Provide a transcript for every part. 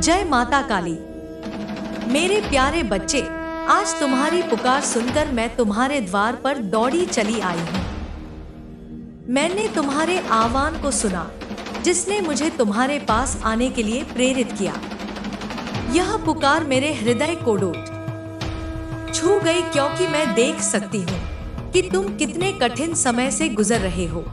जय माता काली। मेरे प्यारे बच्चे, आज तुम्हारी पुकार सुनकर मैं तुम्हारे द्वार पर दौड़ी चली आई हूँ। मैंने तुम्हारे आह्वान को सुना, जिसने मुझे तुम्हारे पास आने के लिए प्रेरित किया। यह पुकार मेरे हृदय को छू गई, क्योंकि मैं देख सकती हूँ कि तुम कितने कठिन समय से गुजर रहे हो।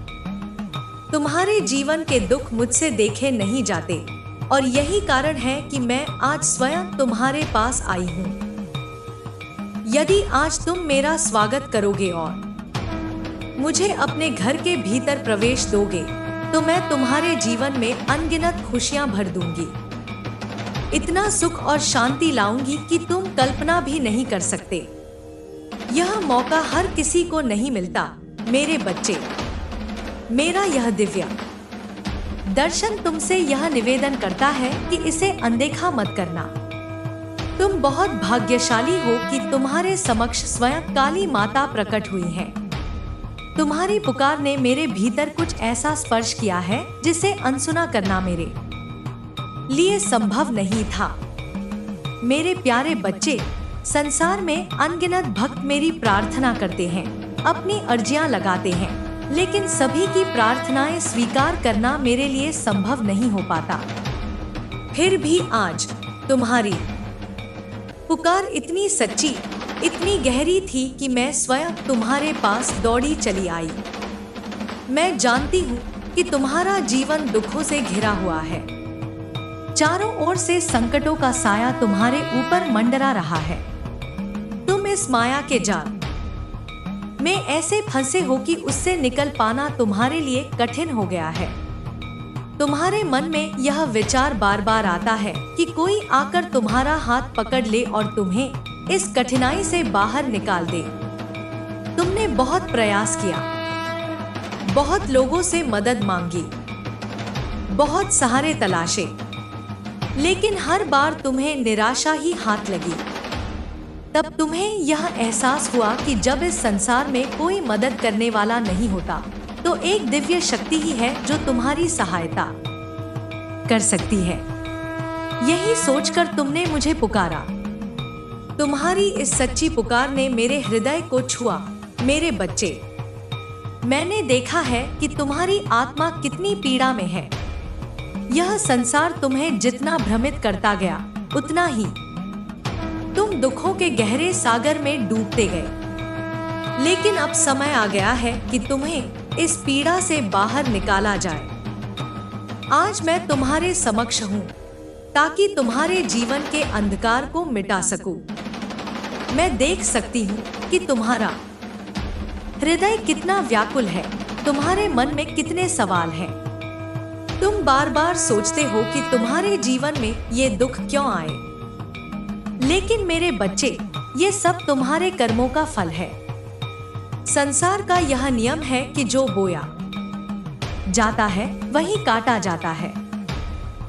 तुम्हारे जीवन के दुख मुझसे देखे नहीं जाते, और यही कारण है कि मैं आज स्वयं तुम्हारे पास आई हूँ। यदि आज तुम मेरा स्वागत करोगे और मुझे अपने घर के भीतर प्रवेश दोगे, तो मैं तुम्हारे जीवन में अनगिनत खुशियां भर दूंगी। इतना सुख और शांति लाऊंगी कि तुम कल्पना भी नहीं कर सकते। यह मौका हर किसी को नहीं मिलता। मेरे बच्चे, मेरा यह दिव्य दर्शन तुमसे यह निवेदन करता है कि इसे अनदेखा मत करना। तुम बहुत भाग्यशाली हो कि तुम्हारे समक्ष स्वयं काली माता प्रकट हुई है। तुम्हारी पुकार ने मेरे भीतर कुछ ऐसा स्पर्श किया है जिसे अनसुना करना मेरे लिए संभव नहीं था। मेरे प्यारे बच्चे, संसार में अनगिनत भक्त मेरी प्रार्थना करते हैं, अपनी अर्जियां लगाते हैं, लेकिन सभी की प्रार्थनाएं स्वीकार करना मेरे लिए संभव नहीं हो पाता। फिर भी आज तुम्हारी पुकार इतनी सच्ची, इतनी गहरी थी कि मैं स्वयं तुम्हारे पास दौड़ी चली आई। मैं जानती हूँ कि तुम्हारा जीवन दुखों से घिरा हुआ है। चारों ओर से संकटों का साया तुम्हारे ऊपर मंडरा रहा है। तुम इस माया के जाल में ऐसे फंसे हो कि उससे निकल पाना तुम्हारे लिए कठिन हो गया है। तुम्हारे मन में यह विचार बार बार आता है कि कोई आकर तुम्हारा हाथ पकड़ ले और तुम्हें इस कठिनाई से बाहर निकाल दे। तुमने बहुत प्रयास किया, बहुत लोगों से मदद मांगी, बहुत सहारे तलाशे, लेकिन हर बार तुम्हें निराशा ही हाथ लगी। तब तुम्हें यह एहसास हुआ कि जब इस संसार में कोई मदद करने वाला नहीं होता, तो एक दिव्य शक्ति ही है जो तुम्हारी सहायता कर सकती है। यही सोचकर तुमने मुझे पुकारा। तुम्हारी इस सच्ची पुकार ने मेरे हृदय को छुआ। मेरे बच्चे, मैंने देखा है कि तुम्हारी आत्मा कितनी पीड़ा में है। यह संसार तुम्हें जितना भ्रमित करता गया, उतना ही तुम दुखों के गहरे सागर में डूबते गए। लेकिन अब समय आ गया है कि तुम्हें इस पीड़ा से बाहर निकाला जाए। आज मैं तुम्हारे समक्ष हूँ ताकि तुम्हारे जीवन के अंधकार को मिटा सकूं। मैं देख सकती हूँ कि तुम्हारा हृदय कितना व्याकुल है, तुम्हारे मन में कितने सवाल हैं। तुम बार बार सोचते हो कि तुम्हारे जीवन में ये दुख क्यों आए। लेकिन मेरे बच्चे, ये सब तुम्हारे कर्मों का फल है। संसार का यह नियम है कि जो बोया जाता है वही काटा जाता है।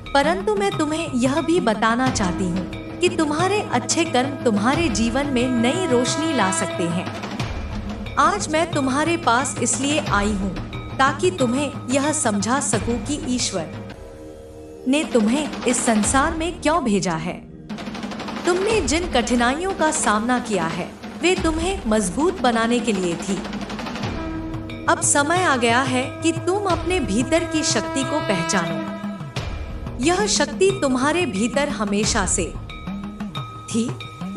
परंतु मैं तुम्हें यह भी बताना चाहती हूँ कि तुम्हारे अच्छे कर्म तुम्हारे जीवन में नई रोशनी ला सकते हैं। आज मैं तुम्हारे पास इसलिए आई हूँ ताकि तुम्हें यह समझा सकूं कि ईश्वर ने तुम्हें इस संसार में क्यों भेजा है। तुमने जिन कठिनाइयों का सामना किया है, वे तुम्हें मजबूत बनाने के लिए थी। अब समय आ गया है कि तुम अपने भीतर की शक्ति को पहचानो। यह शक्ति तुम्हारे भीतर हमेशा से थी,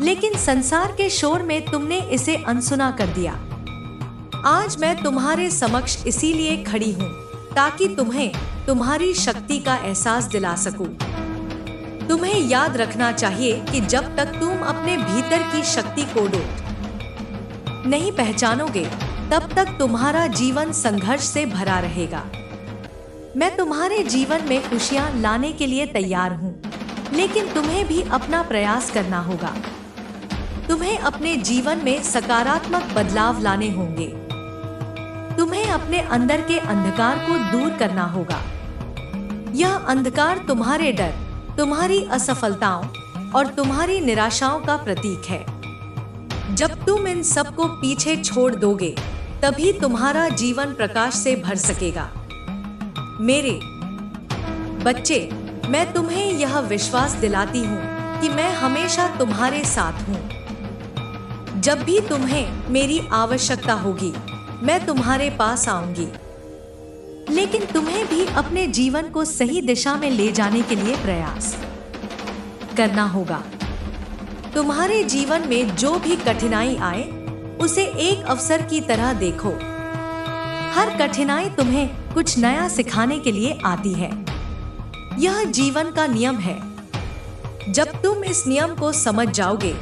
लेकिन संसार के शोर में तुमने इसे अनसुना कर दिया। आज मैं तुम्हारे समक्ष इसीलिए खड़ी हूँ ताकि तुम्हें तुम्हारी शक्ति का एहसास दिला सकूं। तुम्हें याद रखना चाहिए कि जब तक तुम अपने भीतर की शक्ति को नहीं पहचानोगे, तब तक तुम्हारा जीवन संघर्ष से भरा रहेगा। मैं तुम्हारे जीवन में खुशियां लाने के लिए तैयार हूँ, लेकिन तुम्हें भी अपना प्रयास करना होगा। तुम्हें अपने जीवन में सकारात्मक बदलाव लाने होंगे। तुम्हें अपने अंदर के अंधकार को दूर करना होगा। यह अंधकार तुम्हारे डर, तुम्हारी असफलताओं और तुम्हारी निराशाओं का प्रतीक है। जब तुम इन सब को पीछे छोड़ दोगे, तभी तुम्हारा जीवन प्रकाश से भर सकेगा। मेरे बच्चे, मैं तुम्हें यह विश्वास दिलाती हूँ कि मैं हमेशा तुम्हारे साथ हूँ। जब भी तुम्हें मेरी आवश्यकता होगी, मैं तुम्हारे पास आऊंगी। लेकिन तुम्हें भी अपने जीवन को सही दिशा में ले जाने के लिए प्रयास करना होगा। तुम्हारे जीवन में जो भी कठिनाई आए, उसे एक अवसर की तरह देखो। हर कठिनाई तुम्हें कुछ नया सिखाने के लिए आती है। यह जीवन का नियम है। जब तुम इस नियम को समझ जाओगे,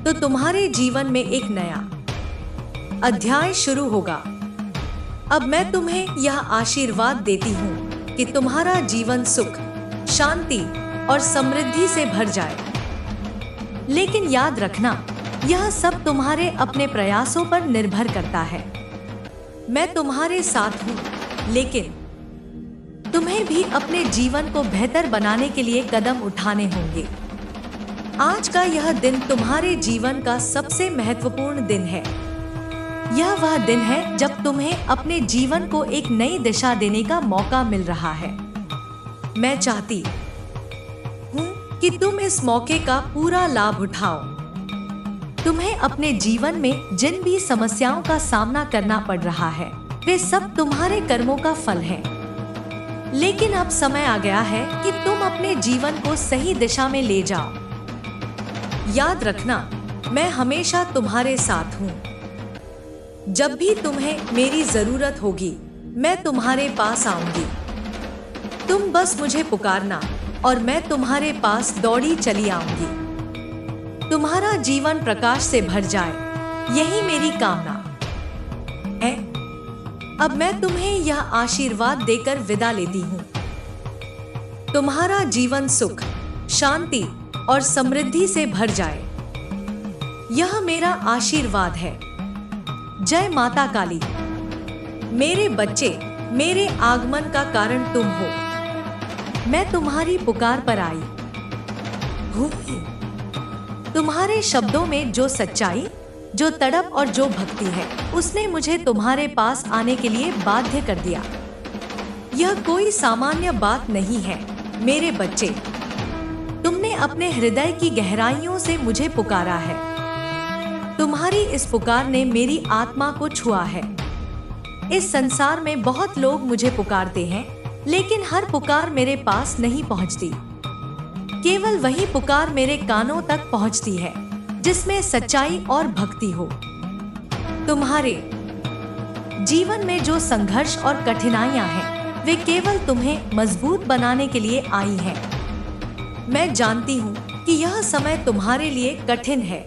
तो तुम्हारे जीवन में एक नया अध्याय शुरू होगा। अब मैं तुम्हें यह आशीर्वाद देती हूँ कि तुम्हारा जीवन सुख, शांति और समृद्धि से भर जाए। लेकिन याद रखना, यह सब तुम्हारे अपने प्रयासों पर निर्भर करता है। मैं तुम्हारे साथ हूँ, लेकिन तुम्हें भी अपने जीवन को बेहतर बनाने के लिए कदम उठाने होंगे। आज का यह दिन तुम्हारे जीवन का सबसे महत्वपूर्ण दिन है। यह वह दिन है जब तुम्हें अपने जीवन को एक नई दिशा देने का मौका मिल रहा है। मैं चाहती हूँ कि तुम इस मौके का पूरा लाभ उठाओ। तुम्हें अपने जीवन में जिन भी समस्याओं का सामना करना पड़ रहा है, वे सब तुम्हारे कर्मों का फल है। लेकिन अब समय आ गया है कि तुम अपने जीवन को सही दिशा में ले जाओ। याद रखना, मैं हमेशा तुम्हारे साथ हूँ। जब भी तुम्हें मेरी जरूरत होगी, मैं तुम्हारे पास आऊंगी। तुम बस मुझे पुकारना और मैं तुम्हारे पास दौड़ी चली आऊंगी। तुम्हारा जीवन प्रकाश से भर जाए, यही मेरी कामना है। अब मैं तुम्हें यह आशीर्वाद देकर विदा लेती हूँ। तुम्हारा जीवन सुख, शांति और समृद्धि से भर जाए, यह मेरा आशीर्वाद है। जय माता काली। मेरे बच्चे, मेरे आगमन का कारण तुम हो। मैं तुम्हारी पुकार पर आई हूँ। तुम्हारे शब्दों में जो सच्चाई, जो तड़प और जो भक्ति है, उसने मुझे तुम्हारे पास आने के लिए बाध्य कर दिया। यह कोई सामान्य बात नहीं है मेरे बच्चे। तुमने अपने हृदय की गहराइयों से मुझे पुकारा है। तुम्हारी इस पुकार ने मेरी आत्मा को छुआ है। इस संसार में बहुत लोग मुझे पुकारते हैं, लेकिन हर पुकार मेरे पास नहीं पहुंचती। केवल वही पुकार मेरे कानों तक पहुंचती है जिसमें सच्चाई और भक्ति हो। तुम्हारे जीवन में जो संघर्ष और कठिनाइयां हैं, वे केवल तुम्हें मजबूत बनाने के लिए आई हैं। मैं जानती हूँ कि यह समय तुम्हारे लिए कठिन है।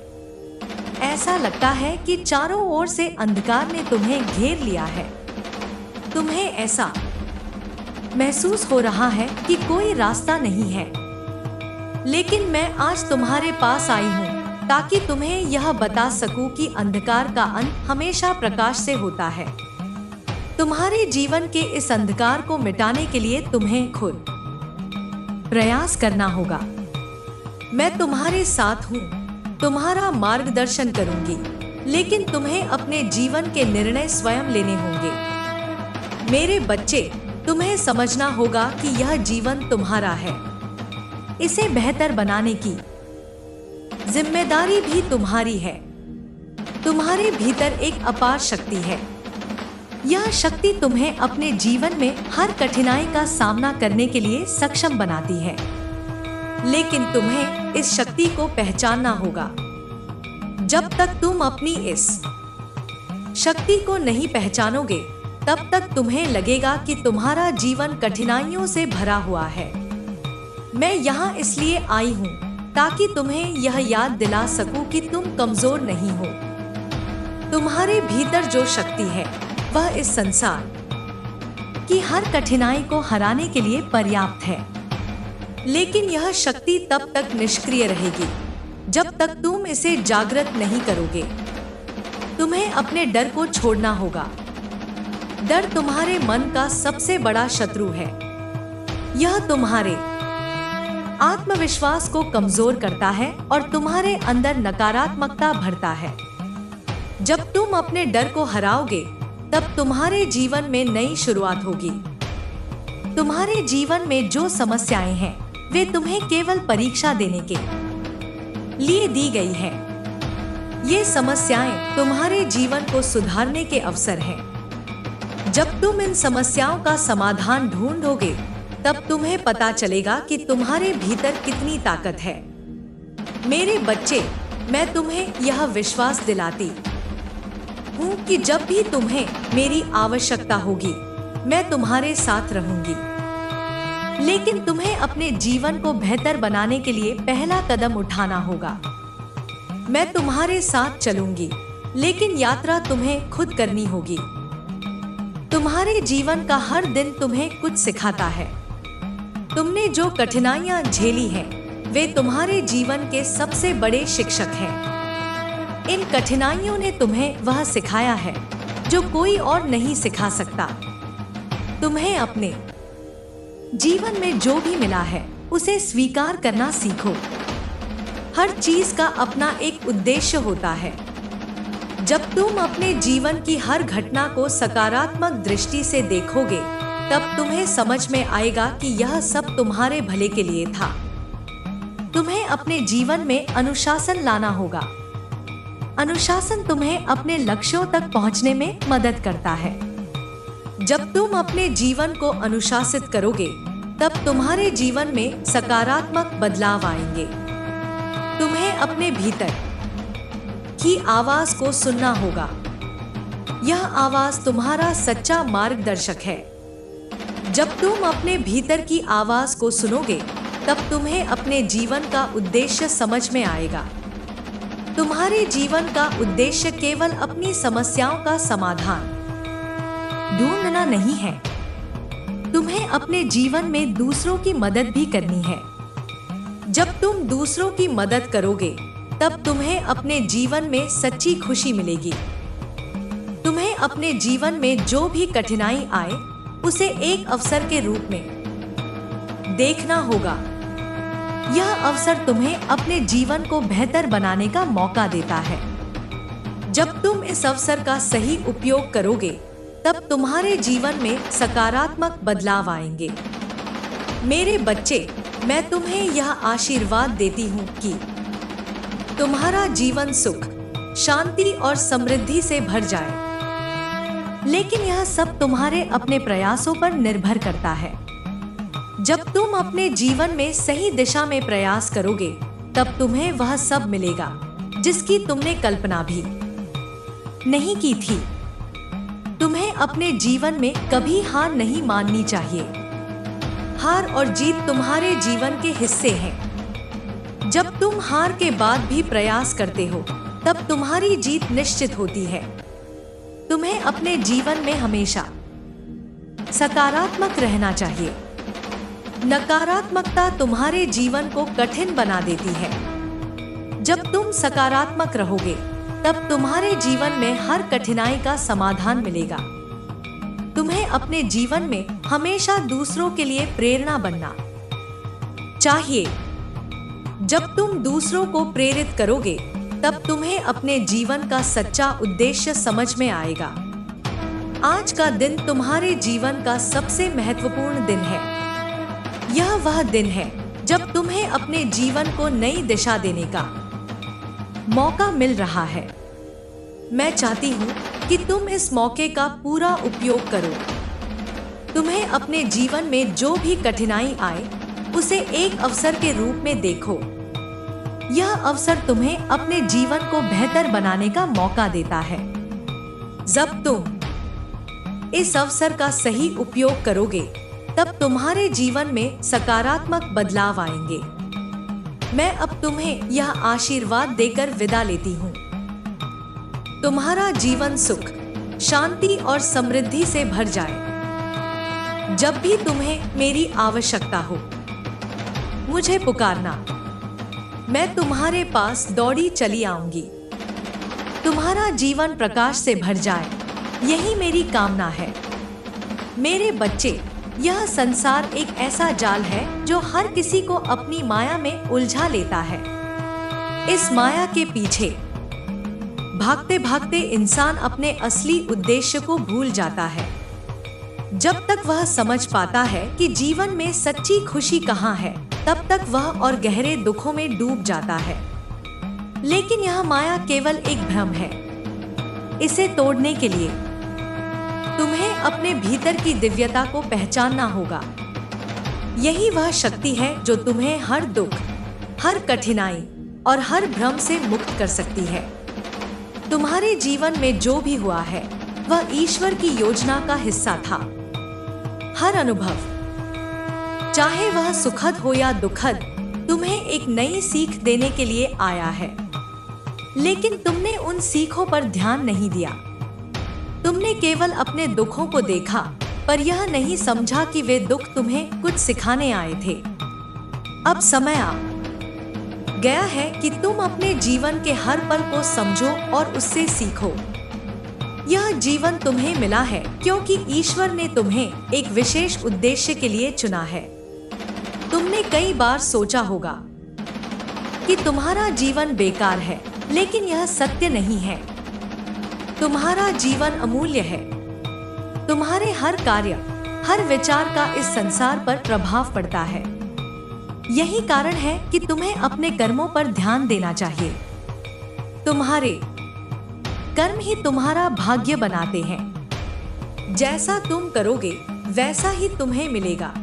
ऐसा लगता है कि चारों ओर से अंधकार ने तुम्हें घेर लिया है। तुम्हें ऐसा महसूस हो रहा है कि कोई रास्ता नहीं है। लेकिन मैं आज तुम्हारे पास आई हूँ ताकि तुम्हें यह बता सकूं कि अंधकार का अंत हमेशा प्रकाश से होता है। तुम्हारे जीवन के इस अंधकार को मिटाने के लिए तुम्हें खुद प्रयास करना होगा। मैं तुम्हारे साथ हूँ, तुम्हारा मार्गदर्शन करूंगी, लेकिन तुम्हें अपने जीवन के निर्णय स्वयं लेने होंगे। मेरे बच्चे, तुम्हें समझना होगा कि यह जीवन तुम्हारा है। इसे बेहतर बनाने की जिम्मेदारी भी तुम्हारी है। तुम्हारे भीतर एक अपार शक्ति है। यह शक्ति तुम्हें अपने जीवन में हर कठिनाई का सामना करने के लिए सक्षम बनाती है। लेकिन तुम्हें इस शक्ति को पहचानना होगा। जब तक तुम अपनी इस शक्ति को नहीं पहचानोगे, तब तक तुम्हें लगेगा कि तुम्हारा जीवन कठिनाइयों से भरा हुआ है। मैं यहाँ इसलिए आई हूँ ताकि तुम्हें यह याद दिला सकूं कि तुम कमजोर नहीं हो। तुम्हारे भीतर जो शक्ति है, वह इस संसार की हर कठिनाई को हराने के लिए पर्याप्त है। लेकिन यह शक्ति तब तक निष्क्रिय रहेगी जब तक तुम इसे जागृत नहीं करोगे। तुम्हें अपने डर को छोड़ना होगा। डर तुम्हारे मन का सबसे बड़ा शत्रु है। यह तुम्हारे आत्मविश्वास को कमजोर करता है और तुम्हारे अंदर नकारात्मकता भरता है। जब तुम अपने डर को हराओगे, तब तुम्हारे जीवन में नई शुरुआत होगी। तुम्हारे जीवन में जो समस्याएं हैं, वे तुम्हें केवल परीक्षा देने के लिए दी गई है। ये समस्याएं तुम्हारे जीवन को सुधारने के अवसर हैं। जब तुम इन समस्याओं का समाधान ढूंढोगे, तब तुम्हें पता चलेगा कि तुम्हारे भीतर कितनी ताकत है। मेरे बच्चे, मैं तुम्हें यह विश्वास दिलाती हूँ कि जब भी तुम्हें मेरी आवश्यकता होगी, मैं तुम्हारे साथ रहूंगी। लेकिन तुम्हें अपने जीवन को बेहतर बनाने के लिए पहला कदम उठाना होगा। मैं तुम्हारे साथ चलूंगी, लेकिन यात्रा तुम्हें खुद करनी होगी। तुम्हारे जीवन का हर दिन तुम्हें कुछ सिखाता है। तुमने जो कठिनाइयां झेली हैं, वे तुम्हारे जीवन के सबसे बड़े शिक्षक हैं। इन कठिनाइयों ने तुम्हें वह सिखाया है जो कोई और नहीं सिखा सकता। तुम्हें अपने जीवन में जो भी मिला है, उसे स्वीकार करना सीखो। हर चीज का अपना एक उद्देश्य होता है। जब तुम अपने जीवन की हर घटना को सकारात्मक दृष्टि से देखोगे, तब तुम्हें समझ में आएगा कि यह सब तुम्हारे भले के लिए था। तुम्हें अपने जीवन में अनुशासन लाना होगा। अनुशासन तुम्हें अपने लक्ष्यों तक पहुंचने में मदद करता है। जब तुम अपने जीवन को अनुशासित करोगे, तब तुम्हारे जीवन में सकारात्मक बदलाव आएंगे। तुम्हें अपने भीतर की आवाज को सुनना होगा। यह आवाज तुम्हारा सच्चा मार्गदर्शक है। जब तुम अपने भीतर की आवाज को सुनोगे, तब तुम्हें अपने जीवन का उद्देश्य समझ में आएगा। तुम्हारे जीवन का उद्देश्य केवल अपनी समस्याओं का समाधान ढूंढना नहीं है। तुम्हें अपने जीवन में दूसरों की मदद भी करनी है। जब तुम दूसरों की मदद करोगे, तब तुम्हें अपने जीवन में सच्ची खुशी मिलेगी। तुम्हें अपने जीवन में जो भी कठिनाई आए, उसे एक अवसर के रूप में देखना होगा। यह अवसर तुम्हें अपने जीवन को बेहतर बनाने का मौका देता है। जब तुम इस अवसर का सही उपयोग करोगे, तब तुम्हारे जीवन में सकारात्मक बदलाव आएंगे। मेरे बच्चे, मैं तुम्हें यह आशीर्वाद देती हूँ कि तुम्हारा जीवन सुख, शांति और समृद्धि से भर जाए। लेकिन यह सब तुम्हारे अपने प्रयासों पर निर्भर करता है। जब तुम अपने जीवन में सही दिशा में प्रयास करोगे, तब तुम्हें वह सब मिलेगा जिसकी तुमने कल्पना भी नहीं की थी। तुम्हें अपने जीवन में कभी हार नहीं माननी चाहिए। हार और जीत तुम्हारे जीवन के हिस्से हैं। जब तुम हार के बाद भी प्रयास करते हो, तब तुम्हारी जीत निश्चित होती है। तुम्हें अपने जीवन में हमेशा सकारात्मक रहना चाहिए। नकारात्मकता तुम्हारे जीवन को कठिन बना देती है। जब तुम सकारात्मक रहोगे, तब तुम्हारे जीवन में हर कठिनाई का समाधान मिलेगा। तुम्हें अपने जीवन में हमेशा दूसरों के लिए प्रेरणा बनना चाहिए। जब तुम दूसरों को प्रेरित करोगे, तब तुम्हें अपने जीवन का सच्चा उद्देश्य समझ में आएगा। आज का दिन तुम्हारे जीवन का सबसे महत्वपूर्ण दिन है। यह वह दिन है जब तुम्हें अपने जीवन को नई दिशा देने का मौका मिल रहा है। मैं चाहती हूँ कि तुम इस मौके का पूरा उपयोग करो। तुम्हें अपने जीवन में जो भी कठिनाई आए, उसे एक अवसर के रूप में देखो। यह अवसर तुम्हें अपने जीवन को बेहतर बनाने का मौका देता है। जब तुम इस अवसर का सही उपयोग करोगे, तब तुम्हारे जीवन में सकारात्मक बदलाव आएंगे। मैं अब तुम्हें यह आशीर्वाद देकर विदा लेती हूँ। तुम्हारा जीवन सुख, शांति और समृद्धि से भर जाए। जब भी तुम्हें मेरी आवश्यकता हो, मुझे पुकारना। मैं तुम्हारे पास दौड़ी चली आऊंगी। तुम्हारा जीवन प्रकाश से भर जाए, यही मेरी कामना है। मेरे बच्चे, यह संसार एक ऐसा जाल है जो हर किसी को अपनी माया में उलझा लेता है। इस माया के पीछे भागते भागते इंसान अपने असली उद्देश्य को भूल जाता है। जब तक वह समझ पाता है कि जीवन में सच्ची खुशी कहाँ है, तब तक वह और गहरे दुखों में डूब जाता है। लेकिन यह माया केवल एक भ्रम है। इसे तोड़ने के लिए तुम्हें अपने भीतर की दिव्यता को पहचानना होगा। यही वह शक्ति है जो तुम्हें हर दुख, हर कठिनाई और हर भ्रम से मुक्त कर सकती है। तुम्हारे जीवन में जो भी हुआ है वह ईश्वर की योजना का हिस्सा था। हर अनुभव, चाहे वह सुखद हो या दुखद, तुम्हें एक नई सीख देने के लिए आया है। लेकिन तुमने उन सीखों पर ध्यान नहीं दिया। तुमने केवल अपने दुखों को देखा, पर यह नहीं समझा कि वे दुख तुम्हें कुछ सिखाने आए थे। अब समय आ गया है कि तुम अपने जीवन के हर पल को समझो और उससे सीखो। यह जीवन तुम्हें मिला है क्योंकि ईश्वर ने तुम्हें एक विशेष उद्देश्य के लिए चुना है। तुमने कई बार सोचा होगा कि तुम्हारा जीवन बेकार है, लेकिन यह सत्य नहीं है। तुम्हारा जीवन अमूल्य है। तुम्हारे हर कार्य, हर विचार का इस संसार पर प्रभाव पड़ता है। यही कारण है कि तुम्हें अपने कर्मों पर ध्यान देना चाहिए। तुम्हारे कर्म ही तुम्हारा भाग्य बनाते हैं। जैसा तुम करोगे वैसा ही तुम्हें मिलेगा।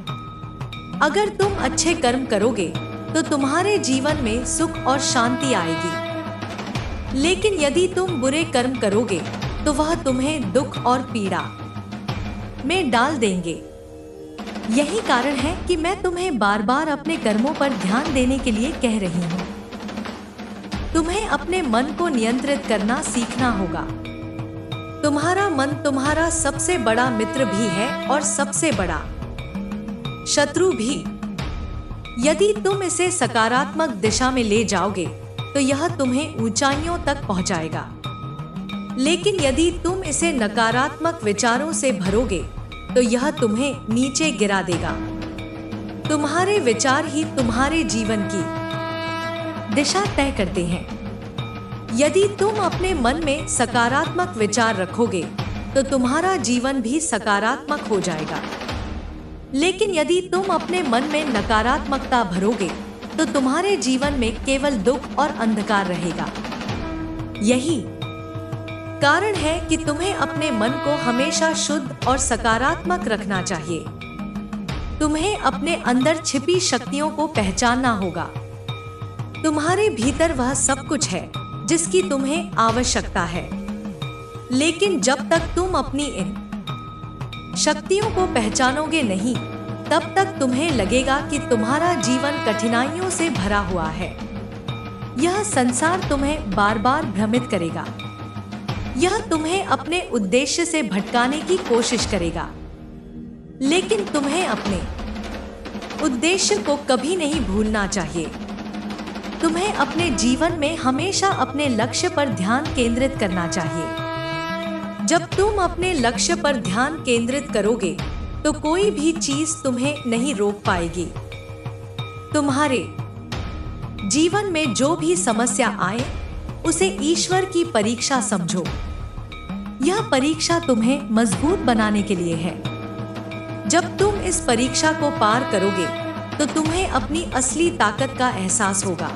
अगर तुम अच्छे कर्म करोगे तो तुम्हारे जीवन में सुख और शांति आएगी। लेकिन यदि तुम बुरे कर्म करोगे तो वह तुम्हें दुख और पीड़ा में डाल देंगे। यही कारण है कि मैं तुम्हें बार बार अपने कर्मों पर ध्यान देने के लिए कह रही हूँ। तुम्हें अपने मन को नियंत्रित करना सीखना होगा। तुम्हारा मन तुम्हारा सबसे बड़ा मित्र भी है और सबसे बड़ा शत्रु भी। यदि तुम इसे सकारात्मक दिशा में ले जाओगे तो यह तुम्हें ऊंचाइयों तक पहुंचाएगा। लेकिन यदि तुम इसे नकारात्मक विचारों से भरोगे तो यह तुम्हें नीचे गिरा देगा। तुम्हारे विचार ही तुम्हारे जीवन की दिशा तय करते हैं। यदि तुम अपने मन में सकारात्मक विचार रखोगे तो तुम्हारा जीवन भी सकारात्मक हो जाएगा। लेकिन यदि तुम अपने मन में नकारात्मकता भरोगे तो तुम्हारे जीवन में केवल दुख और अंधकार रहेगा। यही कारण है कि तुम्हें अपने मन को हमेशा शुद्ध और सकारात्मक रखना चाहिए। तुम्हें अपने अंदर छिपी शक्तियों को पहचानना होगा। तुम्हारे भीतर वह सब कुछ है जिसकी तुम्हें आवश्यकता है। लेकिन जब तक तुम अपनी इन शक्तियों को पहचानोगे नहीं, तब तक तुम्हें लगेगा कि तुम्हारा जीवन कठिनाइयों से भरा हुआ है। यह संसार तुम्हें बार बार भ्रमित करेगा। यह तुम्हें अपने उद्देश्य से भटकाने की कोशिश करेगा। लेकिन तुम्हें अपने उद्देश्य को कभी नहीं भूलना चाहिए। तुम्हें अपने जीवन में हमेशा अपने लक्ष्य पर ध्यान केंद्रित करना चाहिए। जब तुम अपने लक्ष्य पर ध्यान केंद्रित करोगे तो कोई भी चीज तुम्हें नहीं रोक पाएगी। तुम्हारे जीवन में जो भी समस्या आए उसे ईश्वर की परीक्षा समझो। यह परीक्षा तुम्हें मजबूत बनाने के लिए है। जब तुम इस परीक्षा को पार करोगे तो तुम्हें अपनी असली ताकत का एहसास होगा।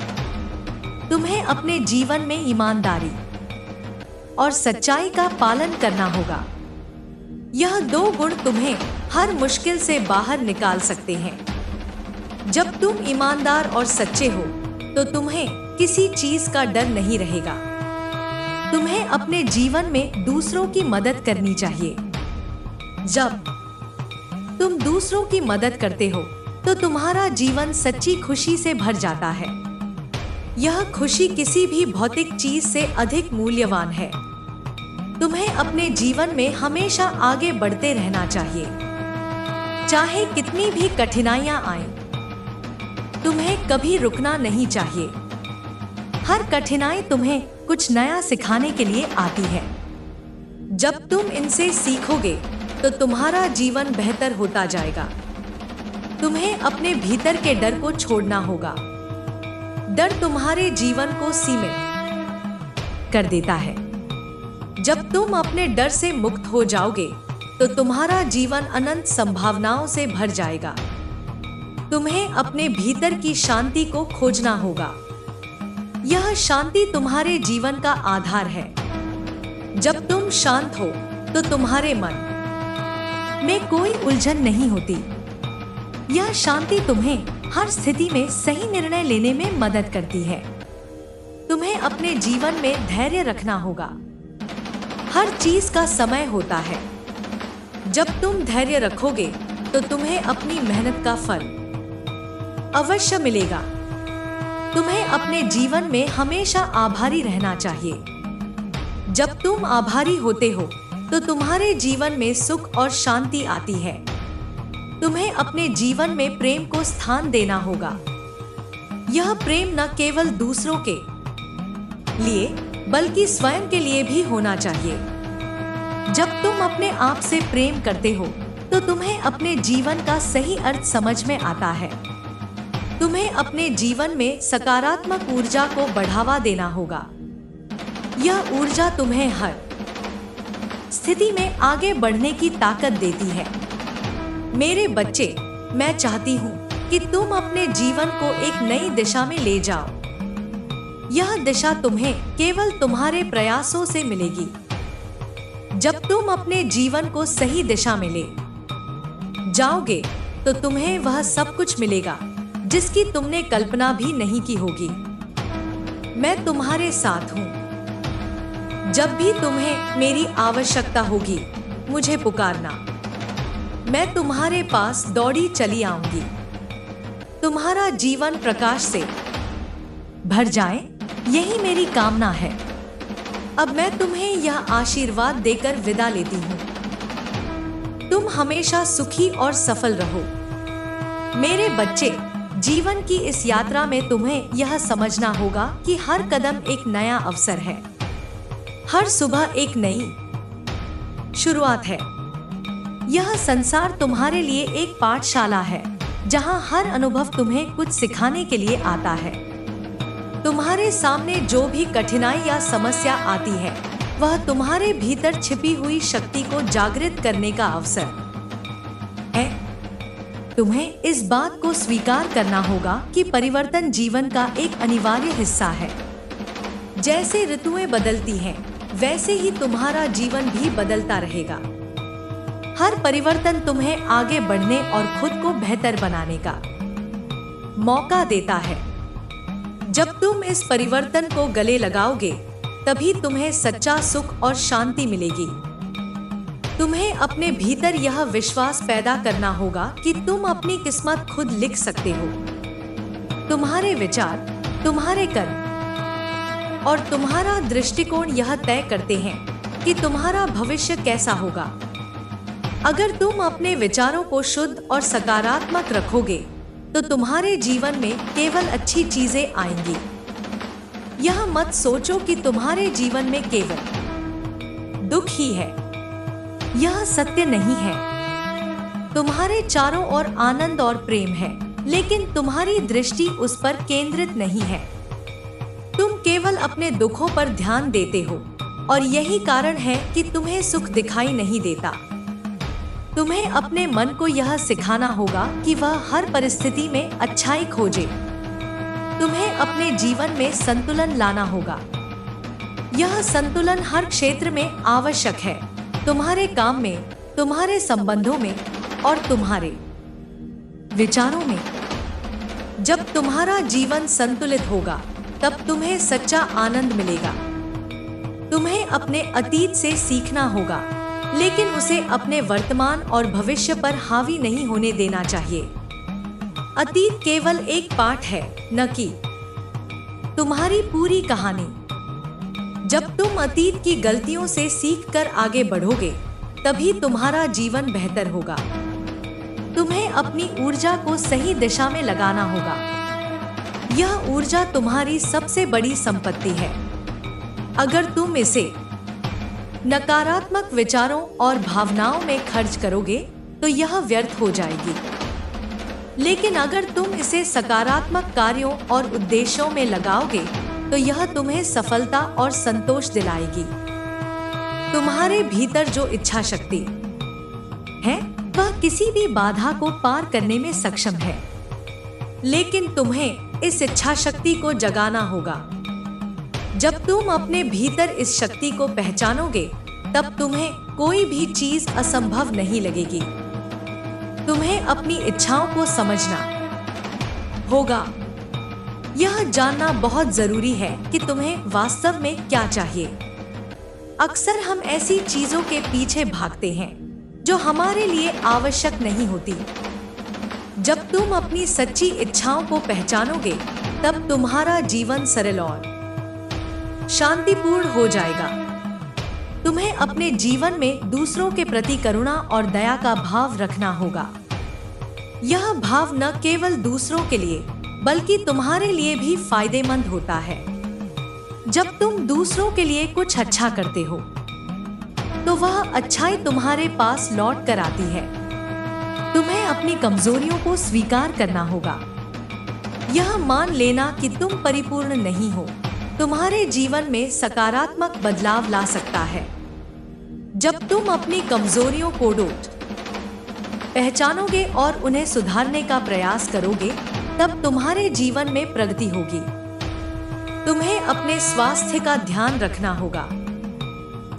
तुम्हें अपने जीवन में ईमानदारी और सच्चाई का पालन करना होगा। यह दो गुण तुम्हें हर मुश्किल से बाहर निकाल सकते हैं। जब तुम ईमानदार और सच्चे हो तो तुम्हें किसी चीज का डर नहीं रहेगा। तुम्हें अपने जीवन में दूसरों की मदद करनी चाहिए। जब तुम दूसरों की मदद करते हो तो तुम्हारा जीवन सच्ची खुशी से भर जाता है। यह खुशी किसी भी भौतिक चीज से अधिक मूल्यवान है। तुम्हें अपने जीवन में हमेशा आगे बढ़ते रहना चाहिए, चाहे कितनी भी कठिनाइयां आएं। तुम्हें कभी रुकना नहीं चाहिए। हर कठिनाई तुम्हें कुछ नया सिखाने के लिए आती है। जब तुम इनसे सीखोगे तो तुम्हारा जीवन बेहतर होता जाएगा। तुम्हें अपने भीतर के डर को छोड़ना होगा। डर तुम्हारे जीवन को सीमित कर देता है। जब तुम अपने डर से मुक्त हो जाओगे तो तुम्हारा जीवन अनंत संभावनाओं से भर जाएगा। तुम्हें अपने भीतर की शांति को खोजना होगा। यह शांति तुम्हारे जीवन का आधार है। जब तुम शांत हो तो तुम्हारे मन में कोई उलझन नहीं होती। यह शांति तुम्हें हर स्थिति में सही निर्णय लेने में मदद करती है। तुम्हें अपने जीवन में धैर्य रखना होगा। हर चीज का समय होता है। जब तुम धैर्य रखोगे तो तुम्हें अपनी मेहनत का फल अवश्य मिलेगा। तुम्हें अपने जीवन में हमेशा आभारी रहना चाहिए। जब तुम आभारी होते हो तो तुम्हारे जीवन में सुख और शांति आती है। तुम्हें अपने जीवन में प्रेम को स्थान देना होगा। यह प्रेम न केवल दूसरों के लिए बल्कि स्वयं के लिए भी होना चाहिए। जब तुम अपने आप से प्रेम करते हो तो तुम्हें अपने जीवन का सही अर्थ समझ में आता है। तुम्हें अपने जीवन में सकारात्मक ऊर्जा को बढ़ावा देना होगा। यह ऊर्जा तुम्हें हर स्थिति में आगे बढ़ने की ताकत देती है। मेरे बच्चे, मैं चाहती हूँ कि तुम अपने जीवन को एक नई दिशा में ले जाओ। यह दिशा तुम्हें केवल तुम्हारे प्रयासों से मिलेगी। जब तुम अपने जीवन को सही दिशा में ले जाओगे तो तुम्हें वह सब कुछ मिलेगा जिसकी तुमने कल्पना भी नहीं की होगी। मैं तुम्हारे साथ हूँ। जब भी तुम्हें मेरी आवश्यकता होगी मुझे पुकारना। मैं तुम्हारे पास दौड़ी चली आऊंगी। तुम्हारा जीवन प्रकाश से भर जाए, यही मेरी कामना है। अब मैं तुम्हें यह आशीर्वाद देकर विदा लेती हूँ। तुम हमेशा सुखी और सफल रहो। मेरे बच्चे, जीवन की इस यात्रा में तुम्हें यह समझना होगा कि हर कदम एक नया अवसर है। हर सुबह एक नई शुरुआत है। यह संसार तुम्हारे लिए एक पाठशाला है जहां हर अनुभव तुम्हें कुछ सिखाने के लिए आता है। तुम्हारे सामने जो भी कठिनाई या समस्या आती है वह तुम्हारे भीतर छिपी हुई शक्ति को जागृत करने का अवसर है। तुम्हें इस बात को स्वीकार करना होगा कि परिवर्तन जीवन का एक अनिवार्य हिस्सा है। जैसे ऋतुएं बदलती हैं, वैसे ही तुम्हारा जीवन भी बदलता रहेगा। हर परिवर्तन तुम्हें आगे बढ़ने और खुद को बेहतर बनाने का मौका देता है। जब तुम इस परिवर्तन को गले लगाओगे तभी तुम्हें सच्चा सुख और शांति मिलेगी। तुम्हें अपने भीतर यह विश्वास पैदा करना होगा कि तुम अपनी किस्मत खुद लिख सकते हो। तुम्हारे विचार, तुम्हारे कर्म और तुम्हारा दृष्टिकोण यह तय करते हैं कि तुम्हारा भविष्य कैसा होगा। अगर तुम अपने विचारों को शुद्ध और सकारात्मक रखोगे तो तुम्हारे जीवन में केवल अच्छी चीजें आएंगी। यह मत सोचो कि तुम्हारे जीवन में केवल दुख ही है। यह सत्य नहीं है। तुम्हारे चारों ओर आनंद और प्रेम है, लेकिन तुम्हारी दृष्टि उस पर केंद्रित नहीं है। तुम केवल अपने दुखों पर ध्यान देते हो और यही कारण है कि तुम्हें सुख दिखाई नहीं देता। तुम्हें अपने मन को यह सिखाना होगा कि वह हर परिस्थिति में अच्छाई खोजे। तुम्हें अपने जीवन में संतुलन लाना होगा। यह संतुलन हर क्षेत्र में आवश्यक है। तुम्हारे काम में, तुम्हारे संबंधों में और तुम्हारे विचारों में। जब तुम्हारा जीवन संतुलित होगा तब तुम्हें सच्चा आनंद मिलेगा। तुम्हें अपने अतीत से सीखना होगा, लेकिन उसे अपने वर्तमान और भविष्य पर हावी नहीं होने देना चाहिए। अतीत केवल एक पाठ है, न कि तुम्हारी पूरी कहानी। जब तुम अतीत की गलतियों से सीखकर आगे बढ़ोगे, तभी तुम्हारा जीवन बेहतर होगा। तुम्हें अपनी ऊर्जा को सही दिशा में लगाना होगा। यह ऊर्जा तुम्हारी सबसे बड़ी संपत्ति है। अगर तुम इसे नकारात्मक विचारों और भावनाओं में खर्च करोगे तो यह व्यर्थ हो जाएगी। लेकिन अगर तुम इसे सकारात्मक कार्यों और उद्देश्यों में लगाओगे तो यह तुम्हें सफलता और संतोष दिलाएगी। तुम्हारे भीतर जो इच्छा शक्ति है वह किसी भी बाधा को पार करने में सक्षम है। लेकिन तुम्हें इस इच्छा शक्ति को जगाना होगा। जब तुम अपने भीतर इस शक्ति को पहचानोगे, तब तुम्हें कोई भी चीज असंभव नहीं लगेगी। तुम्हें अपनी इच्छाओं को समझना होगा। यह जानना बहुत जरूरी है कि तुम्हें वास्तव में क्या चाहिए। अक्सर हम ऐसी चीजों के पीछे भागते हैं जो हमारे लिए आवश्यक नहीं होती। जब तुम अपनी सच्ची इच्छाओं को पहचानोगे, तब तुम्हारा जीवन सरल और शांतिपूर्ण हो जाएगा। तुम्हें अपने जीवन में दूसरों के प्रति करुणा और दया का भाव रखना होगा। यह भाव न केवल दूसरों के लिए बल्कि तुम्हारे लिए भी फायदेमंद होता है। जब तुम दूसरों के लिए कुछ अच्छा करते हो, तो वह अच्छाई तुम्हारे पास लौट कर आती है। तुम्हें अपनी कमजोरियों को स्वीकार करना होगा। यह मान लेना कि तुम परिपूर्ण नहीं हो, तुम्हारे जीवन में सकारात्मक बदलाव ला सकता है। जब तुम अपनी कमजोरियों को पहचानोगे और उन्हें सुधारने का प्रयास करोगे, तब तुम्हारे जीवन में प्रगति होगी। तुम्हें अपने स्वास्थ्य का ध्यान रखना होगा।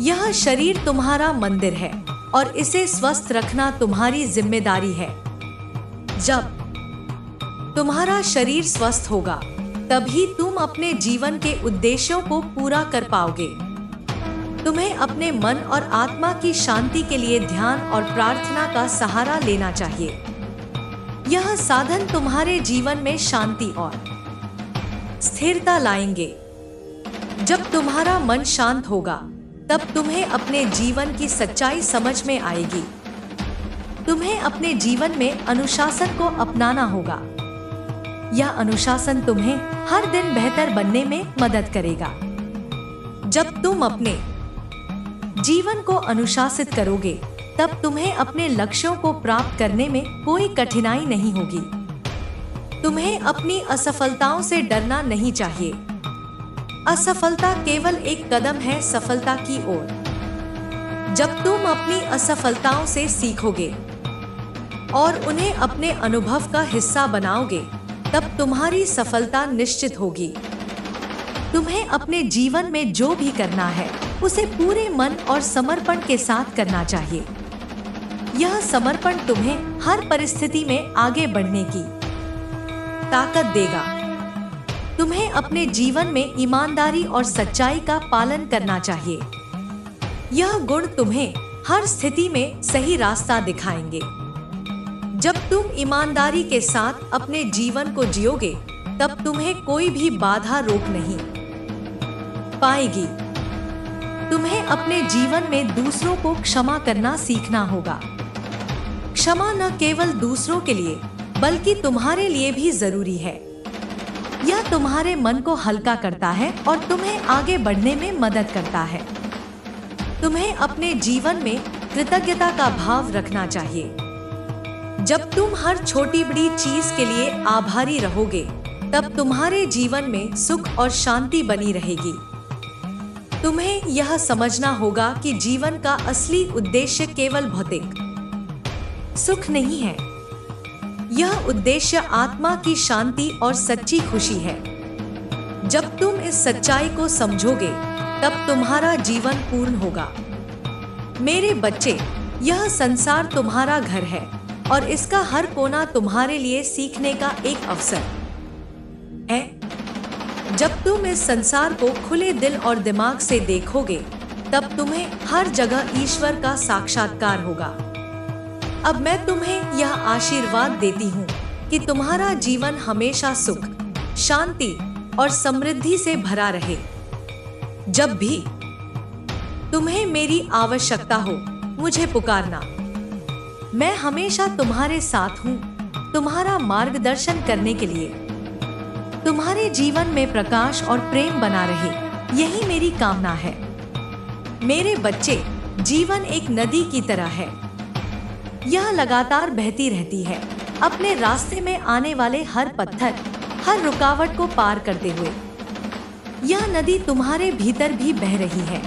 यह शरीर तुम्हारा मंदिर है और इसे स्वस्थ रखना तुम्हारी जिम्मेदारी है। जब तुम्हारा शरीर स्वस्थ होगा, तभी तुम अपने जीवन के उद्देश्यों को पूरा कर पाओगे। तुम्हें अपने मन और आत्मा की शांति के लिए ध्यान और प्रार्थना का सहारा लेना चाहिए। यह साधन तुम्हारे जीवन में शांति और स्थिरता लाएंगे। जब तुम्हारा मन शांत होगा, तब तुम्हें अपने जीवन की सच्चाई समझ में आएगी। तुम्हें अपने जीवन में अनुशासन को अपनाना होगा। यह अनुशासन तुम्हें हर दिन बेहतर बनने में मदद करेगा। जब तुम अपने जीवन को अनुशासित करोगे, तब तुम्हें अपने लक्ष्यों को प्राप्त करने में कोई कठिनाई नहीं होगी। तुम्हें अपनी असफलताओं से डरना नहीं चाहिए। असफलता केवल एक कदम है सफलता की ओर। जब तुम अपनी असफलताओं से सीखोगे और उन्हें अपने अनुभव का हिस्सा बनाओगे, तब तुम्हारी सफलता निश्चित होगी। तुम्हें अपने जीवन में जो भी करना है, उसे पूरे मन और समर्पण के साथ करना चाहिए। यह समर्पण तुम्हें हर परिस्थिति में आगे बढ़ने की ताकत देगा। तुम्हें अपने जीवन में ईमानदारी और सच्चाई का पालन करना चाहिए। यह गुण तुम्हें हर स्थिति में सही रास्ता दिखाएंगे। जब तुम ईमानदारी के साथ अपने जीवन को जियोगे, तब तुम्हें कोई भी बाधा रोक नहीं पाएगी। तुम्हें अपने जीवन में दूसरों को क्षमा करना सीखना होगा। क्षमा न केवल दूसरों के लिए बल्कि तुम्हारे लिए भी जरूरी है। यह तुम्हारे मन को हल्का करता है और तुम्हें आगे बढ़ने में मदद करता है। तुम्हें अपने जीवन में कृतज्ञता का भाव रखना चाहिए। जब तुम हर छोटी बड़ी चीज के लिए आभारी रहोगे, तब तुम्हारे जीवन में सुख और शांति बनी रहेगी। तुम्हें यह समझना होगा कि जीवन का असली उद्देश्य केवल भौतिक सुख नहीं है। यह उद्देश्य आत्मा की शांति और सच्ची खुशी है। जब तुम इस सच्चाई को समझोगे, तब तुम्हारा जीवन पूर्ण होगा। मेरे बच्चे, यह संसार तुम्हारा घर है और इसका हर कोना तुम्हारे लिए सीखने का एक अवसर है। जब तुम इस संसार को खुले दिल और दिमाग से देखोगे, तब तुम्हें हर जगह ईश्वर का साक्षात्कार होगा। अब मैं तुम्हें यह आशीर्वाद देती हूँ कि तुम्हारा जीवन हमेशा सुख, शांति और समृद्धि से भरा रहे। जब भी तुम्हें मेरी आवश्यकता हो, मुझे पुकारना। मैं हमेशा तुम्हारे साथ हूँ, तुम्हारा मार्गदर्शन करने के लिए। तुम्हारे जीवन में प्रकाश और प्रेम बना रहे, यही मेरी कामना है। मेरे बच्चे, जीवन एक नदी की तरह है। यह लगातार बहती रहती है, अपने रास्ते में आने वाले हर पत्थर, हर रुकावट को पार करते हुए। यह नदी तुम्हारे भीतर भी बह रही है।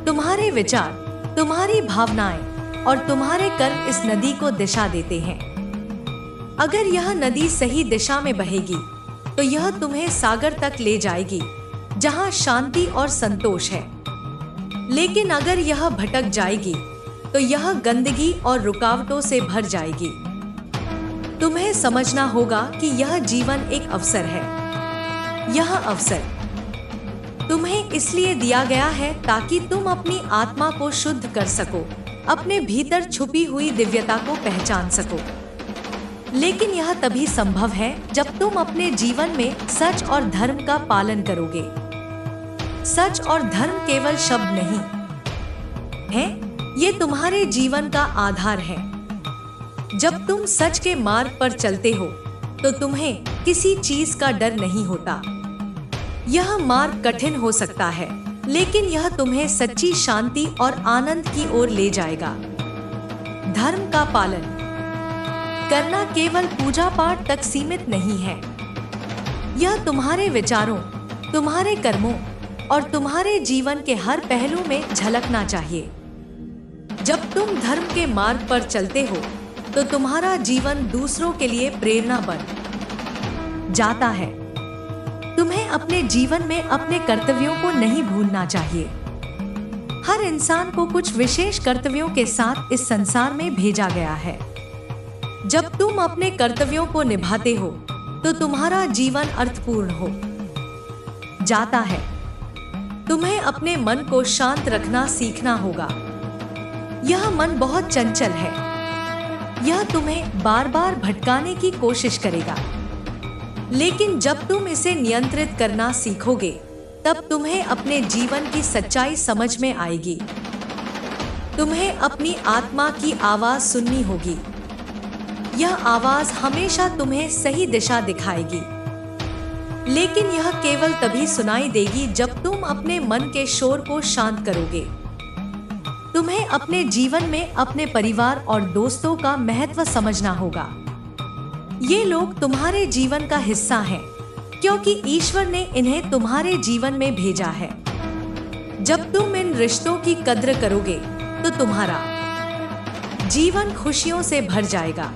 तुम्हारे विचार, तुम्हारी भावनाएं और तुम्हारे कर्म इस नदी को दिशा देते हैं। अगर यह नदी सही दिशा में बहेगी तो यह तुम्हें सागर तक ले जाएगी, जहां शांति और संतोष है। लेकिन अगर यह भटक जाएगी तो यह गंदगी और रुकावटों से भर जाएगी। तुम्हें समझना होगा कि यह जीवन एक अवसर है। यह अवसर तुम्हें इसलिए दिया गया है ताकि तुम अपनी आत्मा को शुद्ध कर सको, अपने भीतर छुपी हुई दिव्यता को पहचान सको। लेकिन यह तभी संभव है जब तुम अपने जीवन में सच और धर्म का पालन करोगे। सच और धर्म केवल शब्द नहीं है, ये तुम्हारे जीवन का आधार है। जब तुम सच के मार्ग पर चलते हो तो तुम्हें किसी चीज का डर नहीं होता। यह मार्ग कठिन हो सकता है, लेकिन यह तुम्हें सच्ची शांति और आनंद की ओर ले जाएगा। धर्म का पालन करना केवल पूजा पाठ तक सीमित नहीं है। यह तुम्हारे विचारों, तुम्हारे कर्मों और तुम्हारे जीवन के हर पहलू में झलकना चाहिए। जब तुम धर्म के मार्ग पर चलते हो तो तुम्हारा जीवन दूसरों के लिए प्रेरणा बन जाता है। तुम्हें अपने जीवन में अपने कर्तव्यों को नहीं भूलना चाहिए। हर इंसान को कुछ विशेष कर्तव्यों के साथ इस संसार में भेजा गया है। जब तुम अपने कर्तव्यों को निभाते हो तो तुम्हारा जीवन अर्थपूर्ण हो जाता है। तुम्हें अपने मन को शांत रखना सीखना होगा। यह मन बहुत चंचल है। यह तुम्हें बार बार भटकाने की कोशिश करेगा, लेकिन जब तुम इसे नियंत्रित करना सीखोगे तब तुम्हें अपने जीवन की सच्चाई समझ में आएगी। तुम्हें अपनी आत्मा की आवाज सुननी होगी। यह आवाज हमेशा तुम्हें सही दिशा दिखाएगी, लेकिन यह केवल तभी सुनाई देगी जब तुम अपने मन के शोर को शांत करोगे। तुम्हें अपने जीवन में अपने परिवार और दोस्तों का महत्व समझना होगा। ये लोग तुम्हारे जीवन का हिस्सा हैं, क्योंकि ईश्वर ने इन्हें तुम्हारे जीवन में भेजा है। जब तुम इन रिश्तों की कद्र करोगे तो तुम्हारा जीवन खुशियों से भर जाएगा।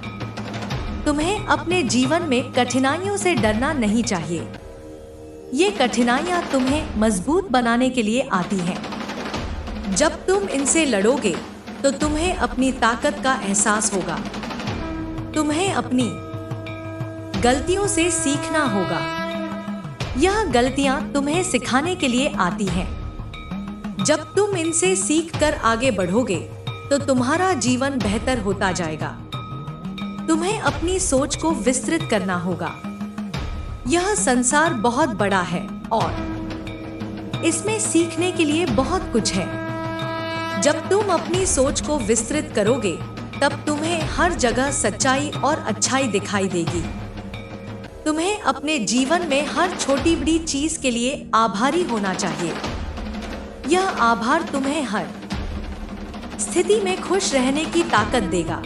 तुम्हें अपने जीवन में कठिनाइयों से डरना नहीं चाहिए। ये कठिनाइयां तुम्हें मजबूत बनाने के लिए आती हैं। जब तुम इनसे लड़ोगे तो तुम्हें अपनी ताकत का एहसास होगा। तुम्हें अपनी गलतियों से सीखना होगा। यह गलतियां तुम्हें सिखाने के लिए आती हैं। जब तुम इनसे सीखकर आगे बढ़ोगे तो तुम्हारा जीवन बेहतर होता जाएगा। तुम्हें अपनी सोच को विस्तृत करना होगा। यह संसार बहुत बड़ा है और इसमें सीखने के लिए बहुत कुछ है। जब तुम अपनी सोच को विस्तृत करोगे तब तुम्हें हर जगह सच्चाई और अच्छाई दिखाई देगी। तुम्हें अपने जीवन में हर छोटी बड़ी चीज के लिए आभारी होना चाहिए। यह आभार तुम्हें हर स्थिति में खुश रहने की ताकत देगा।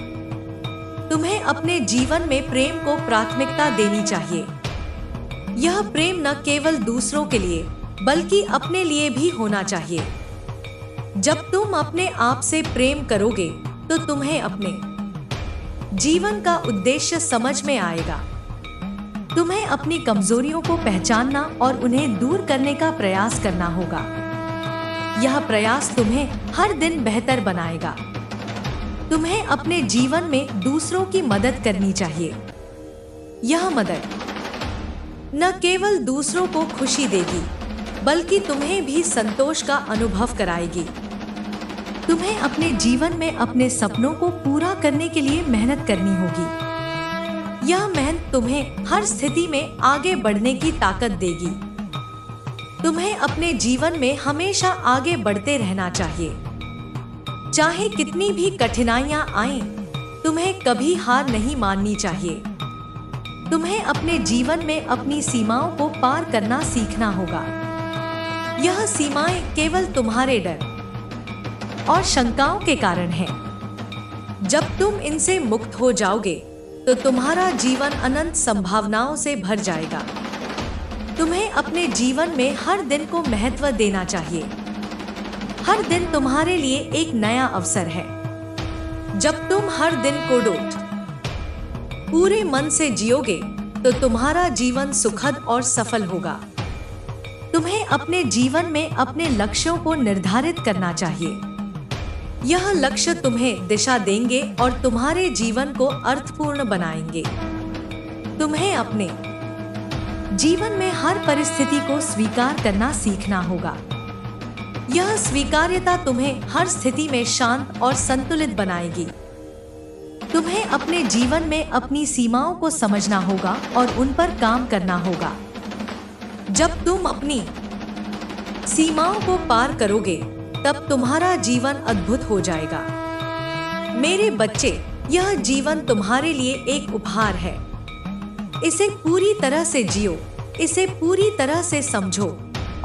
तुम्हें अपने जीवन में प्रेम को प्राथमिकता देनी चाहिए। यह प्रेम न केवल दूसरों के लिए बल्कि अपने लिए भी होना चाहिए। जब तुम अपने आप से प्रेम करोगे तो तुम्हें अपने जीवन का उद्देश्य समझ में आएगा। तुम्हें अपनी कमजोरियों को पहचानना और उन्हें दूर करने का प्रयास करना होगा। यह प्रयास तुम्हें हर दिन बेहतर बनाएगा। तुम्हें अपने जीवन में दूसरों की मदद करनी चाहिए। यह मदद न केवल दूसरों को खुशी देगी बल्कि तुम्हें भी संतोष का अनुभव कराएगी। तुम्हें अपने जीवन में अपने सपनों को पूरा करने के लिए मेहनत करनी होगी। यह मेहनत तुम्हें हर स्थिति में आगे बढ़ने की ताकत देगी। तुम्हें अपने जीवन में हमेशा आगे बढ़ते रहना चाहिए। चाहे कितनी भी कठिनाइयां आएं, तुम्हें कभी हार नहीं माननी चाहिए। तुम्हें अपने जीवन में अपनी सीमाओं को पार करना सीखना होगा। यह सीमाएं केवल तुम्हारे डर और शंकाओं के कारण हैं। जब तुम इनसे मुक्त हो जाओगे तो तुम्हारा जीवन अनंत संभावनाओं से भर जाएगा। तुम्हें अपने जीवन में हर दिन को महत्व देना चाहिए। हर दिन तुम्हारे लिए एक नया अवसर है। जब तुम हर दिन को डोट पूरे मन से जियोगे तो तुम्हारा जीवन सुखद और सफल होगा। तुम्हें अपने जीवन में अपने लक्ष्यों को निर्धारित करना चाहिए। यह लक्ष्य तुम्हें दिशा देंगे और तुम्हारे जीवन को अर्थपूर्ण बनाएंगे। तुम्हें अपने जीवन में हर परिस्थिति को स्वीकार करना सीखना होगा। यह स्वीकार्यता तुम्हें हर स्थिति में शांत और संतुलित बनाएगी। तुम्हें अपने जीवन में अपनी सीमाओं को समझना होगा और उन पर काम करना होगा। जब तुम अपनी सीमाओं को पार करोगे तब तुम्हारा जीवन अद्भुत हो जाएगा। मेरे बच्चे, यह जीवन तुम्हारे लिए एक उपहार है। इसे पूरी तरह से जियो, इसे पूरी तरह से समझो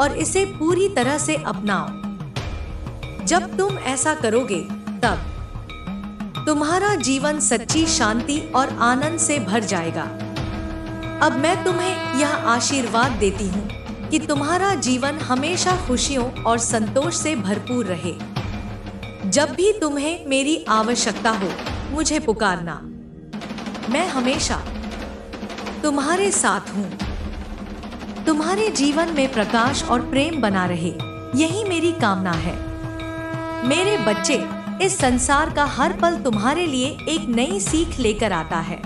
और इसे पूरी तरह से अपनाओ। जब तुम ऐसा करोगे तब तुम्हारा जीवन सच्ची शांति और आनंद से भर जाएगा। अब मैं तुम्हें यह आशीर्वाद देती हूँ कि तुम्हारा जीवन हमेशा खुशियों और संतोष से भरपूर रहे। जब भी तुम्हें मेरी आवश्यकता हो, मुझे पुकारना। मैं हमेशा तुम्हारे साथ हूँ। तुम्हारे जीवन में प्रकाश और प्रेम बना रहे, यही मेरी कामना है। मेरे बच्चे, इस संसार का हर पल तुम्हारे लिए एक नई सीख लेकर आता है।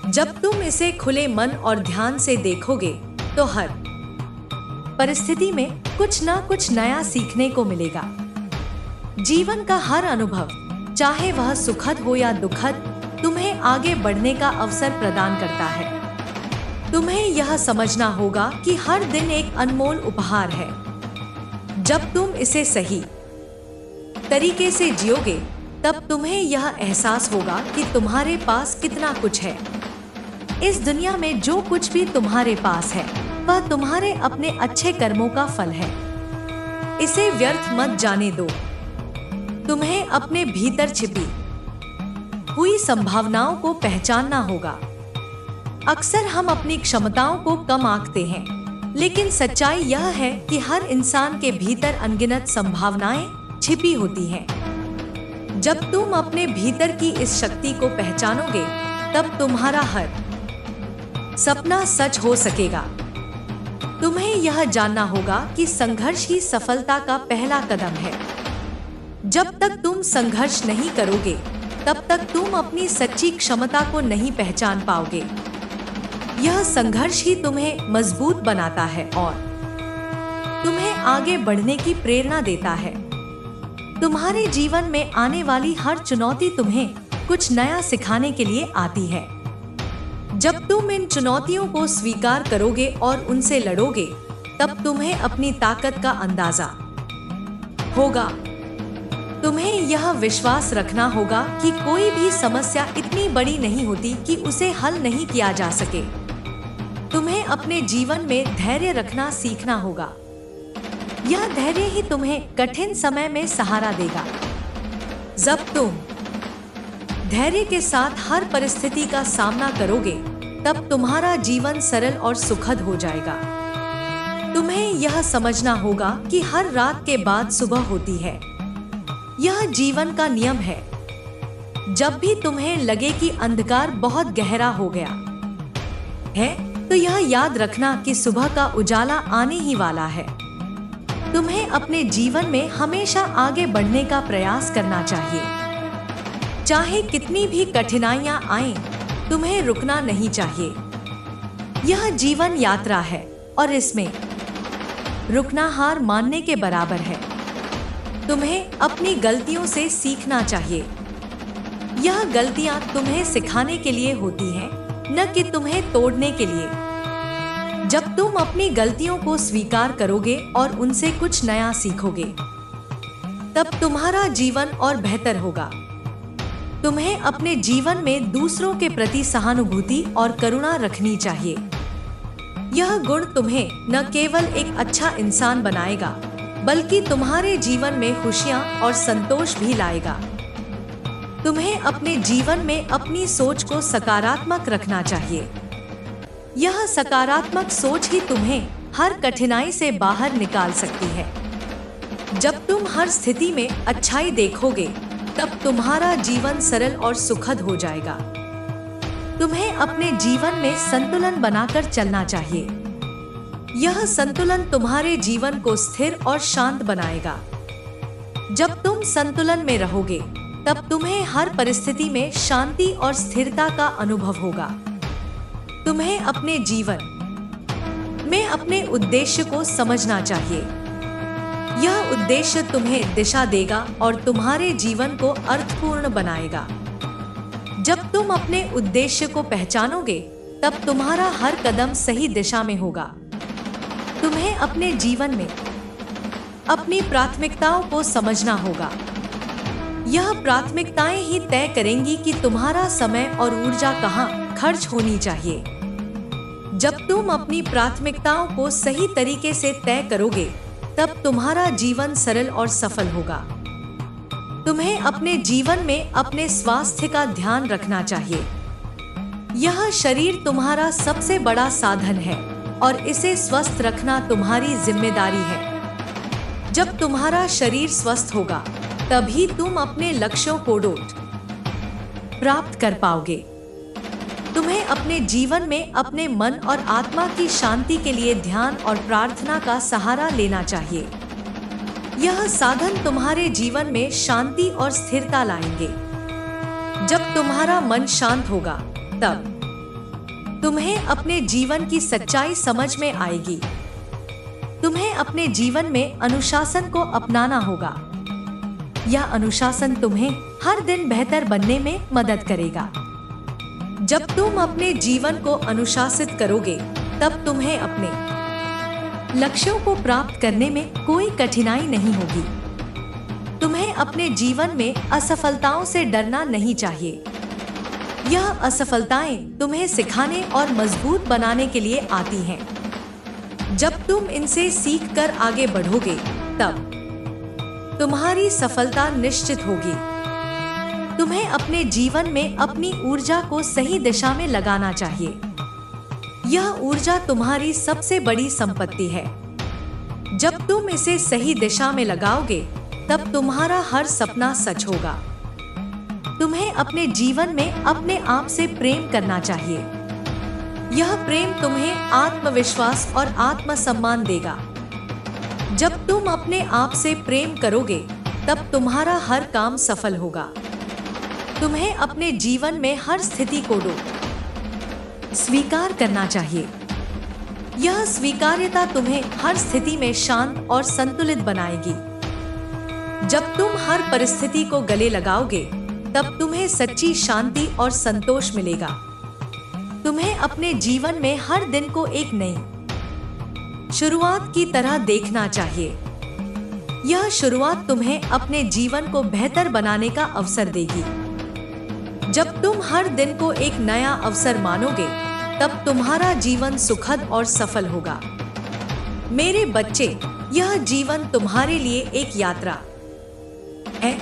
जब तुम इसे खुले मन और ध्यान से देखोगे तो हर परिस्थिति में कुछ ना कुछ नया सीखने को मिलेगा। जीवन का हर अनुभव, चाहे वह सुखद हो या दुखद, तुम्हें आगे बढ़ने का अवसर प्रदान करता है। तुम्हें यह समझना होगा कि हर दिन एक अनमोल उपहार है। जब तुम इसे सही तरीके से जियोगे तब तुम्हें यह एहसास होगा कि तुम्हारे पास कितना कुछ है। इस दुनिया में जो कुछ भी तुम्हारे पास है वह तुम्हारे अपने अच्छे कर्मों का फल है। इसे व्यर्थ मत जाने दो। तुम्हें अपने भीतर छिपी हुई संभावनाओं को पहचानना होगा। अक्सर हम अपनी क्षमताओं को कम आंकते हैं, लेकिन सच्चाई यह है कि हर इंसान के भीतर अनगिनत संभावनाएं छिपी होती हैं। जब तुम अपने भीतर की इस शक्ति को पहचानोगे तब तुम्हारा हर सपना सच हो सकेगा। तुम्हें यह जानना होगा कि संघर्ष ही सफलता का पहला कदम है। जब तक तुम संघर्ष नहीं करोगे तब तक तुम अपनी सच्ची क्षमता को नहीं पहचान पाओगे। यह संघर्ष ही तुम्हें मजबूत बनाता है और तुम्हें आगे बढ़ने की प्रेरणा देता है। तुम्हारे जीवन में आने वाली हर चुनौती तुम्हें कुछ नया सिखाने के लिए आती है। जब तुम इन चुनौतियों को स्वीकार करोगे और उनसे लड़ोगे तब तुम्हें अपनी ताकत का अंदाजा होगा। तुम्हें यह विश्वास रखना होगा कि कोई भी समस्या इतनी बड़ी नहीं होती कि उसे हल नहीं किया जा सके। तुम्हें अपने जीवन में धैर्य रखना सीखना होगा। यह धैर्य ही तुम्हें कठिन समय में सहारा देगा। जब तुम धैर्य के साथ हर परिस्थिति का सामना करोगे तब तुम्हारा जीवन सरल और सुखद हो जाएगा। तुम्हें यह समझना होगा कि हर रात के बाद सुबह होती है। यह जीवन का नियम है। जब भी तुम्हें लगे कि अंधकार बहुत गहरा हो गया है तो यह याद रखना कि सुबह का उजाला आने ही वाला है। तुम्हें अपने जीवन में हमेशा आगे बढ़ने का प्रयास करना चाहिए। चाहे कितनी भी कठिनाइयां आएं, तुम्हें रुकना नहीं चाहिए। यह जीवन यात्रा है और इसमें रुकना हार मानने के बराबर है। तुम्हें अपनी गलतियों से सीखना चाहिए। यह गलतियां तुम्हें सिखाने के लिए होती हैं, न कि तुम्हें तोड़ने के लिए। जब तुम अपनी गलतियों को स्वीकार करोगे और उनसे कुछ नया सीखोगे तब तुम्हारा जीवन और बेहतर होगा। तुम्हें अपने जीवन में दूसरों के प्रति सहानुभूति और करुणा रखनी चाहिए। यह गुण तुम्हें न केवल एक अच्छा इंसान बनाएगा बल्कि तुम्हारे जीवन में खुशियां और संतोष भी लाएगा। तुम्हें अपने जीवन में अपनी सोच को सकारात्मक रखना चाहिए। यह सकारात्मक सोच ही तुम्हें हर कठिनाई से बाहर निकाल सकती है। जब तुम हर स्थिति में अच्छाई देखोगे तब तुम्हारा जीवन सरल और सुखद हो जाएगा। तुम्हें अपने जीवन में संतुलन बनाकर चलना चाहिए। यह संतुलन तुम्हारे जीवन को स्थिर और शांत बनाएगा। जब तुम संतुलन में रहोगे, तब तुम्हें हर परिस्थिति में शांति और स्थिरता का अनुभव होगा। तुम्हें अपने जीवन में अपने उद्देश्य को समझना चाहिए। यह उद्देश्य तुम्हें दिशा देगा और तुम्हारे जीवन को अर्थपूर्ण बनाएगा। जब तुम अपने उद्देश्य को पहचानोगे, तब तुम्हारा हर कदम सही दिशा में होगा। तुम्हें अपने जीवन में अपनी प्राथमिकताओं को समझना होगा। यह प्राथमिकताएं ही तय करेंगी कि तुम्हारा समय और ऊर्जा कहाँ खर्च होनी चाहिए। जब तुम अपनी प्राथमिकताओं को सही तरीके से तय करोगे, तब तुम्हारा जीवन सरल और सफल होगा। तुम्हें अपने जीवन में अपने स्वास्थ्य का ध्यान रखना चाहिए। यह शरीर तुम्हारा सबसे बड़ा साधन है और इसे स्वस्थ रखना तुम्हारी जिम्मेदारी है। जब तुम्हारा शरीर स्वस्थ होगा, तभी तुम अपने लक्ष्यों को प्राप्त कर पाओगे। तुम्हें अपने जीवन में अपने मन और आत्मा की शांति के लिए ध्यान और प्रार्थना का सहारा लेना चाहिए। यह साधन तुम्हारे जीवन में शांति और स्थिरता लाएंगे। जब तुम्हारा मन शांत होगा, तब तुम्हें अपने जीवन की सच्चाई समझ में आएगी। तुम्हें अपने जीवन में अनुशासन को अपनाना होगा। यह अनुशासन तुम्हें हर दिन बेहतर बनने में मदद करेगा। जब तुम अपने जीवन को अनुशासित करोगे, तब तुम्हें अपने लक्ष्यों को प्राप्त करने में कोई कठिनाई नहीं होगी। तुम्हें अपने जीवन में असफलताओं से डरना नहीं चाहिए। यह असफलताएं तुम्हें सिखाने और मजबूत बनाने के लिए आती हैं। जब तुम इनसे सीखकर आगे बढ़ोगे, तब तुम्हारी सफलता निश्चित होगी। तुम्हें अपने जीवन में अपनी ऊर्जा को सही दिशा में लगाना चाहिए। यह ऊर्जा तुम्हारी सबसे बड़ी संपत्ति है। जब तुम इसे सही दिशा में लगाओगे, तब तुम्हारा हर सपना सच होगा। तुम्हें अपने जीवन में अपने आप से प्रेम करना चाहिए। यह प्रेम तुम्हें आत्मविश्वास और आत्मसम्मान देगा। जब तुम अपने आप से प्रेम करोगे, तब तुम्हारा हर काम सफल होगा। तुम्हें अपने जीवन में हर स्थिति को स्वीकार करना चाहिए। यह स्वीकार्यता तुम्हें हर स्थिति में शांत और संतुलित बनाएगी। जब तुम हर परिस्थिति को गले लगाओगे, तब तुम्हें सच्ची शांति और संतोष मिलेगा। तुम्हें अपने जीवन में हर दिन को एक नई शुरुआत की तरह देखना चाहिए। यह शुरुआत तुम्हें अपने जीवन को बेहतर बनाने का अवसर देगी। जब तुम हर दिन को एक नया अवसर मानोगे, तब तुम्हारा जीवन सुखद और सफल होगा। मेरे बच्चे, यह जीवन तुम्हारे लिए एक यात्रा है।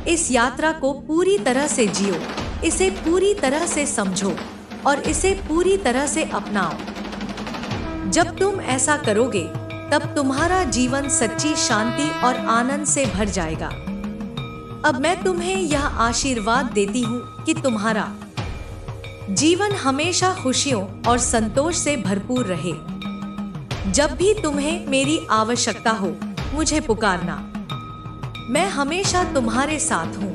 इस यात्रा को पूरी तरह से जियो, इसे पूरी तरह से समझो और इसे पूरी तरह से अपनाओ। जब तुम ऐसा करोगे, तब तुम्हारा जीवन सच्ची शांति और आनंद से भर जाएगा। अब मैं तुम्हें यह आशीर्वाद देती हूँ कि तुम्हारा जीवन हमेशा खुशियों और संतोष से भरपूर रहे। जब भी तुम्हें मेरी आवश्यकता हो, मुझे पुकारना। मैं हमेशा तुम्हारे साथ हूँ।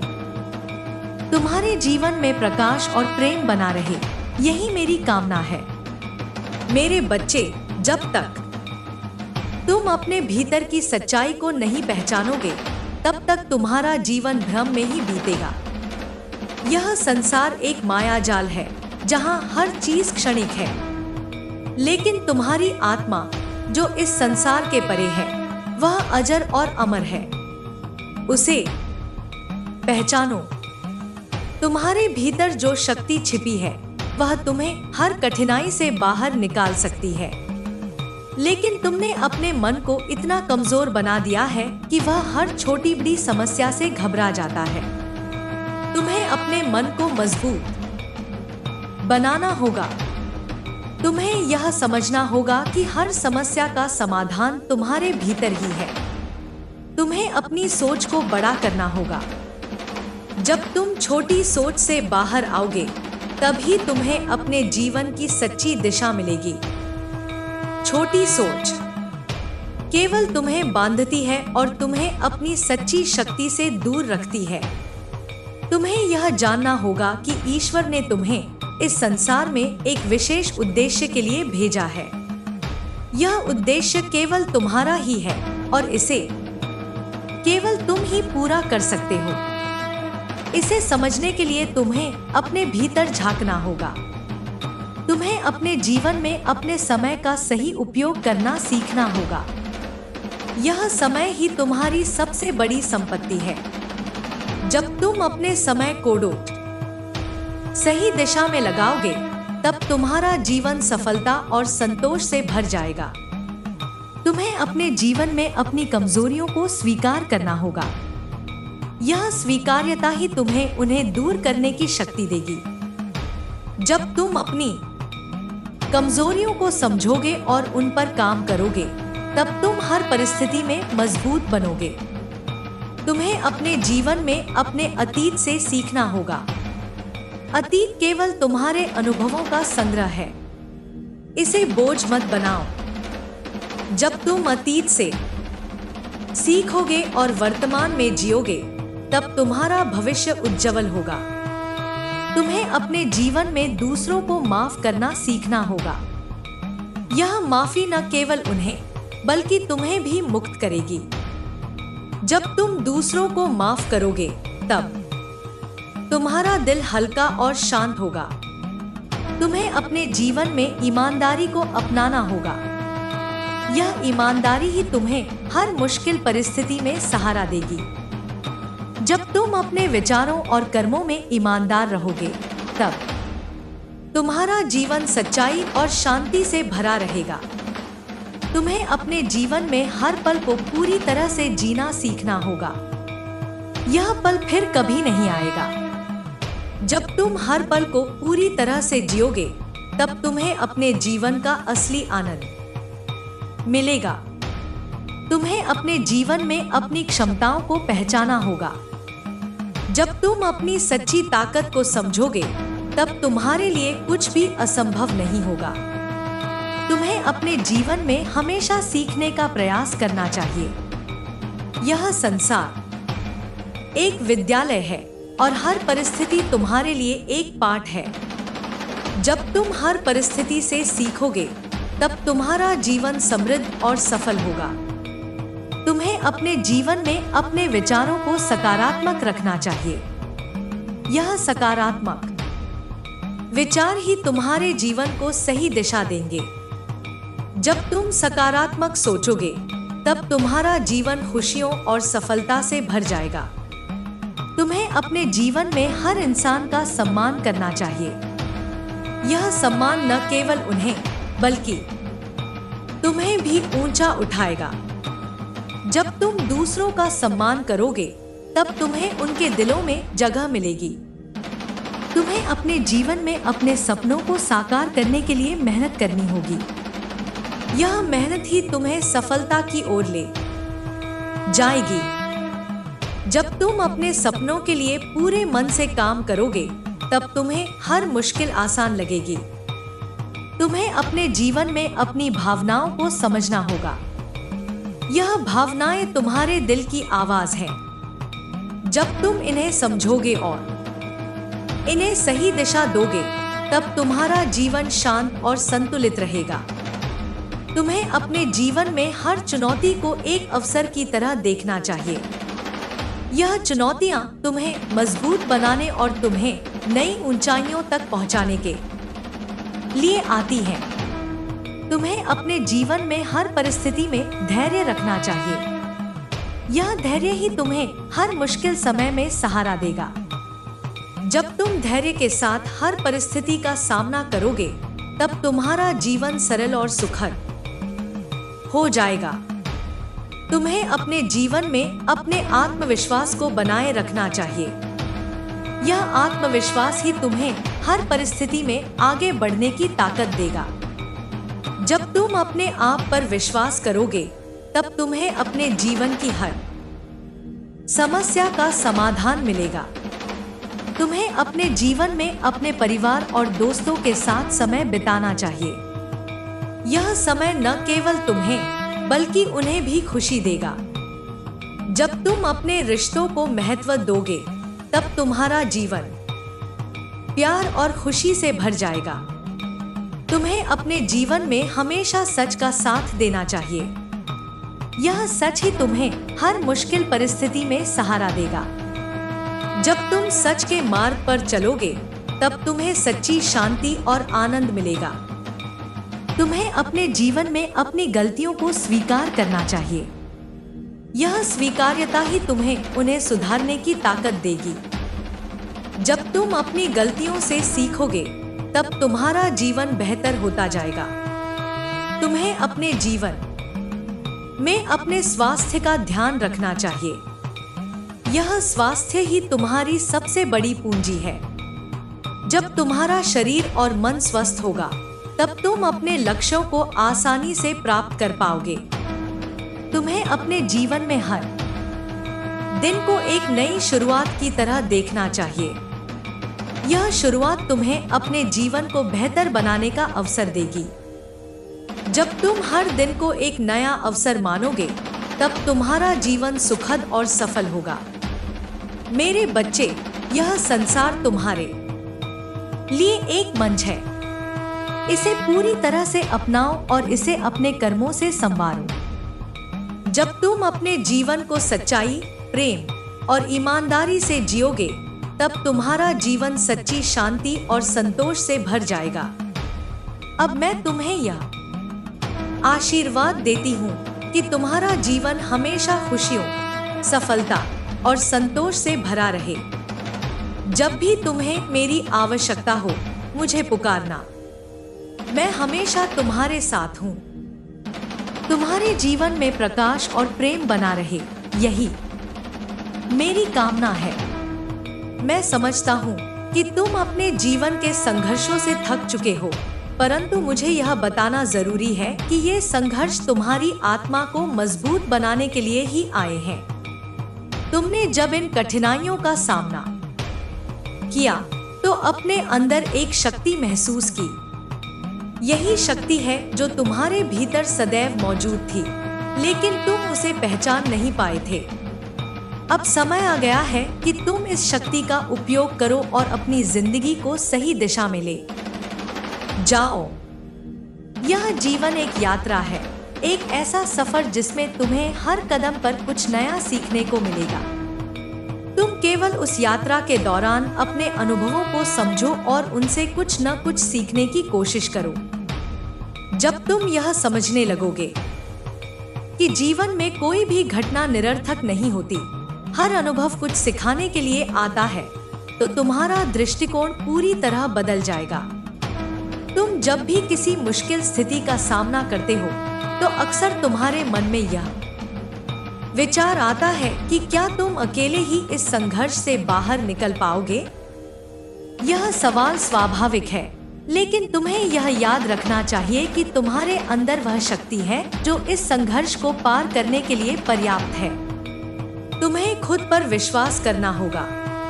तुम्हारे जीवन में प्रकाश और प्रेम बना रहे, यही मेरी कामना है। मेरे बच्चे, जब तक तुम अपने भीतर की सच्चाई को नहीं पहचानोगे, तब तक तुम्हारा जीवन भ्रम में ही बीतेगा। यह संसार एक मायाजाल है, जहां हर चीज क्षणिक है। लेकिन तुम्हारी आत्मा, जो इस संसार के परे है, वह अजर और अमर है। उसे पहचानो। तुम्हारे भीतर जो शक्ति छिपी है, वह तुम्हें हर कठिनाई से बाहर निकाल सकती है। लेकिन तुमने अपने मन को इतना कमजोर बना दिया है कि वह हर छोटी बड़ी समस्या से घबरा जाता है। तुम्हें अपने मन को मजबूत बनाना होगा। तुम्हें यह समझना होगा कि हर समस्या का समाधान तुम्हारे भीतर ही है। तुम्हें अपनी सोच को बड़ा करना होगा। जब तुम छोटी सोच से बाहर आओगे, तभी तुम्हें अपने जीवन की सच्ची दिशा मिलेगी। छोटी सोच केवल तुम्हें बांधती है और तुम्हें अपनी सच्ची शक्ति से दूर रखती है। तुम्हें यह जानना होगा कि ईश्वर ने तुम्हें इस संसार में एक विशेष उद्देश्य के लिए भेजा है। यह उद्देश्य केवल तुम्हारा ही है और इसे केवल तुम ही पूरा कर सकते हो। इसे समझने के लिए तुम्हें अपने भीतर झांकना होगा। तुम्हें अपने जीवन में अपने समय का सही उपयोग करना सीखना होगा। यह समय ही तुम्हारी सबसे बड़ी संपत्ति है। जब तुम अपने समय को सही दिशा में लगाओगे, तब तुम्हारा जीवन सफलता और संतोष से भर जाएगा। तुम्हें अपने जीवन में अपनी कमजोरियों को स्वीकार करना होगा। यह स्वीकार्यता ही तुम्हें उन्हें दूर करने की शक्ति देगी। जब तुम अपनी कमजोरियों को समझोगे और उन पर काम करोगे, तब तुम हर परिस्थिति में मजबूत बनोगे। तुम्हें अपने जीवन में अपने अतीत से सीखना होगा। अतीत केवल तुम्हारे अनुभवों का संग्रह है। इसे बोझ मत बनाओ। जब तुम अतीत से सीखोगे और वर्तमान में जियोगे, तब तुम्हारा भविष्य उज्जवल होगा। तुम्हें अपने जीवन में दूसरों को माफ करना सीखना होगा। यह माफी न केवल उन्हें बल्कि तुम्हें भी मुक्त करेगी। जब तुम दूसरों को माफ करोगे, तब तुम्हारा दिल हल्का और शांत होगा। तुम्हें अपने जीवन में ईमानदारी को अपनाना होगा। यह ईमानदारी ही तुम्हें हर मुश्किल परिस्थिति में सहारा देगी। जब तुम अपने विचारों और कर्मों में ईमानदार रहोगे, तब तुम्हारा जीवन सच्चाई और शांति से भरा रहेगा। तुम्हें अपने जीवन में हर पल को पूरी तरह से जीना सीखना होगा। यह पल फिर कभी नहीं आएगा। जब तुम हर पल को पूरी तरह से जियोगे, तब तुम्हें अपने जीवन का असली आनंद मिलेगा। तुम्हें अपने जीवन में अपनी क्षमताओं को पहचाना होगा। जब तुम अपनी सच्ची ताकत को समझोगे, तब तुम्हारे लिए कुछ भी असंभव नहीं होगा। तुम्हें अपने जीवन में हमेशा सीखने का प्रयास करना चाहिए। यह संसार एक विद्यालय है और हर परिस्थिति तुम्हारे लिए एक पाठ है। जब तुम हर परिस्थिति से सीखोगे, तब तुम्हारा जीवन समृद्ध और सफल होगा। तुम्हें अपने जीवन में अपने विचारों को सकारात्मक रखना चाहिए। यह सकारात्मक विचार ही तुम्हारे जीवन को सही दिशा देंगे। जब तुम सकारात्मक सोचोगे, तब तुम्हारा जीवन खुशियों और सफलता से भर जाएगा। तुम्हें अपने जीवन में हर इंसान का सम्मान करना चाहिए। यह सम्मान न केवल उन्हें बल्कि तुम्हें भी ऊंचा उठाएगा। जब तुम दूसरों का सम्मान करोगे, तब तुम्हें उनके दिलों में जगह मिलेगी। तुम्हें अपने जीवन में अपने सपनों को साकार करने के लिए मेहनत करनी होगी। यह मेहनत ही तुम्हें सफलता की ओर ले जाएगी। जब तुम अपने सपनों के लिए पूरे मन से काम करोगे, तब तुम्हें हर मुश्किल आसान लगेगी। तुम्हें अपने जीवन में अपनी भावनाओं को समझना होगा। यह भावनाएं तुम्हारे दिल की आवाज है। जब तुम इन्हें समझोगे और इन्हें सही दिशा दोगे, तब तुम्हारा जीवन शांत और संतुलित रहेगा। तुम्हें अपने जीवन में हर चुनौती को एक अवसर की तरह देखना चाहिए। यह चुनौतियां तुम्हें मजबूत बनाने और तुम्हें नई ऊंचाइयों तक पहुंचाने के लिए आती हैं। तुम्हें अपने जीवन में हर परिस्थिति में धैर्य रखना चाहिए। यह धैर्य ही तुम्हें हर मुश्किल समय में सहारा देगा। जब तुम धैर्य के साथ हर परिस्थिति का सामना करोगे, तब तुम्हारा जीवन सरल और सुखद हो जाएगा। तुम्हें अपने जीवन में अपने आत्मविश्वास को बनाए रखना चाहिए। यह आत्मविश्वास ही तुम्हें हर परिस्थिति में आगे बढ़ने की ताकत देगा। जब तुम अपने आप पर विश्वास करोगे, तब तुम्हें अपने जीवन की हर समस्या का समाधान मिलेगा। तुम्हें अपने जीवन में अपने परिवार और दोस्तों के साथ समय बिताना चाहिए। यह समय न केवल तुम्हें बल्कि उन्हें भी खुशी देगा। जब तुम अपने रिश्तों को महत्व दोगे, तब तुम्हारा जीवन प्यार और खुशी से भर जाएगा। तुम्हें अपने जीवन में हमेशा सच का साथ देना चाहिए। यह सच ही तुम्हें हर मुश्किल परिस्थिति में सहारा देगा। जब तुम सच के मार्ग पर चलोगे, तब तुम्हें सच्ची शांति और आनंद मिलेगा। तुम्हें अपने जीवन में अपनी गलतियों को स्वीकार करना चाहिए। यह स्वीकार्यता ही तुम्हें उन्हें सुधारने की ताकत देगी। जब तुम अपनी गलतियों से सीखोगे, तब तुम्हारा जीवन बेहतर होता जाएगा। तुम्हें अपने जीवन में अपने स्वास्थ्य का ध्यान रखना चाहिए। यह स्वास्थ्य ही तुम्हारी सबसे बड़ी पूंजी है। जब तुम्हारा शरीर और मन स्वस्थ होगा, तब तुम अपने लक्ष्यों को आसानी से प्राप्त कर पाओगे। तुम्हें अपने जीवन में हर दिन को एक नई शुरुआत की तरह देखना चाहिए। यह शुरुआत तुम्हें अपने जीवन को बेहतर बनाने का अवसर देगी। जब तुम हर दिन को एक नया अवसर मानोगे, तब तुम्हारा जीवन सुखद और सफल होगा। मेरे बच्चे, यह संसार तुम्हारे लिए एक मंच है। इसे पूरी तरह से अपनाओ और इसे अपने कर्मों से संवारो। जब तुम अपने जीवन को सच्चाई, प्रेम और ईमानदारी से जियोगे, तब तुम्हारा जीवन सच्ची शांति और संतोष से भर जाएगा। अब मैं तुम्हें यह आशीर्वाद देती हूँ कि तुम्हारा जीवन हमेशा खुशियों, सफलता और संतोष से भरा रहे। जब भी तुम्हें मेरी आवश्यकता हो, मुझे पुकारना। मैं हमेशा तुम्हारे साथ हूँ। तुम्हारे जीवन में प्रकाश और प्रेम बना रहे, यही मेरी कामना है। मैं समझता हूँ कि तुम अपने जीवन के संघर्षों से थक चुके हो, परंतु मुझे यह बताना जरूरी है कि ये संघर्ष तुम्हारी आत्मा को मजबूत बनाने के लिए ही आए हैं। तुमने जब इन कठिनाइयों का सामना किया, तो अपने अंदर एक शक्ति महसूस की। यही शक्ति है जो तुम्हारे भीतर सदैव मौजूद थी, लेकिन तुम उसे पहचान नहीं पाए थे। अब समय आ गया है कि तुम इस शक्ति का उपयोग करो और अपनी जिंदगी को सही दिशा में ले जाओ। यह जीवन एक यात्रा है, एक ऐसा सफर जिसमें तुम्हें हर कदम पर कुछ नया सीखने को मिलेगा। तुम केवल उस यात्रा के दौरान अपने अनुभवों को समझो और उनसे कुछ न कुछ सीखने की कोशिश करो। जब तुम यह समझने लगोगे कि जीवन में कोई भी घटना निरर्थक नहीं होती, हर अनुभव कुछ सिखाने के लिए आता है, तो तुम्हारा दृष्टिकोण पूरी तरह बदल जाएगा। तुम जब भी किसी मुश्किल स्थिति का सामना करते हो, तो अक्सर तुम्हारे मन में यह विचार आता है कि क्या तुम अकेले ही इस संघर्ष से बाहर निकल पाओगे? यह सवाल स्वाभाविक है, लेकिन तुम्हें यह याद रखना चाहिए कि तुम्हारे अंदर वह शक्ति है जो इस संघर्ष को पार करने के लिए पर्याप्त है। तुम्हें खुद पर विश्वास करना होगा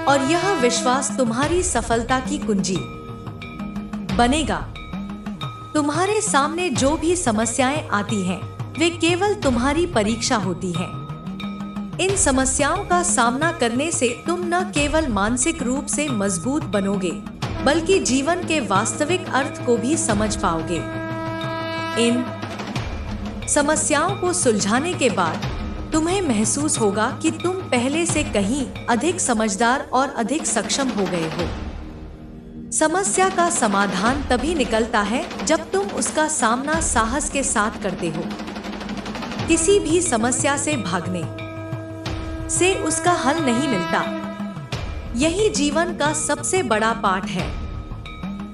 और यह विश्वास तुम्हारी सफलता की कुंजी बनेगा। तुम्हारे सामने जो भी समस्याएं आती हैं, वे केवल तुम्हारी परीक्षा होती हैं। इन समस्याओं का सामना करने से तुम न केवल मानसिक रूप से मजबूत बनोगे, बल्कि जीवन के वास्तविक अर्थ को भी समझ पाओगे। इन समस्याओं को सुलझाने के बाद तुम्हें महसूस होगा कि तुम पहले से कहीं अधिक समझदार और अधिक सक्षम हो गए हो। समस्या का समाधान तभी निकलता है जब तुम उसका सामना साहस के साथ करते हो। किसी भी समस्या से भागने से उसका हल नहीं मिलता। यही जीवन का सबसे बड़ा पाठ है।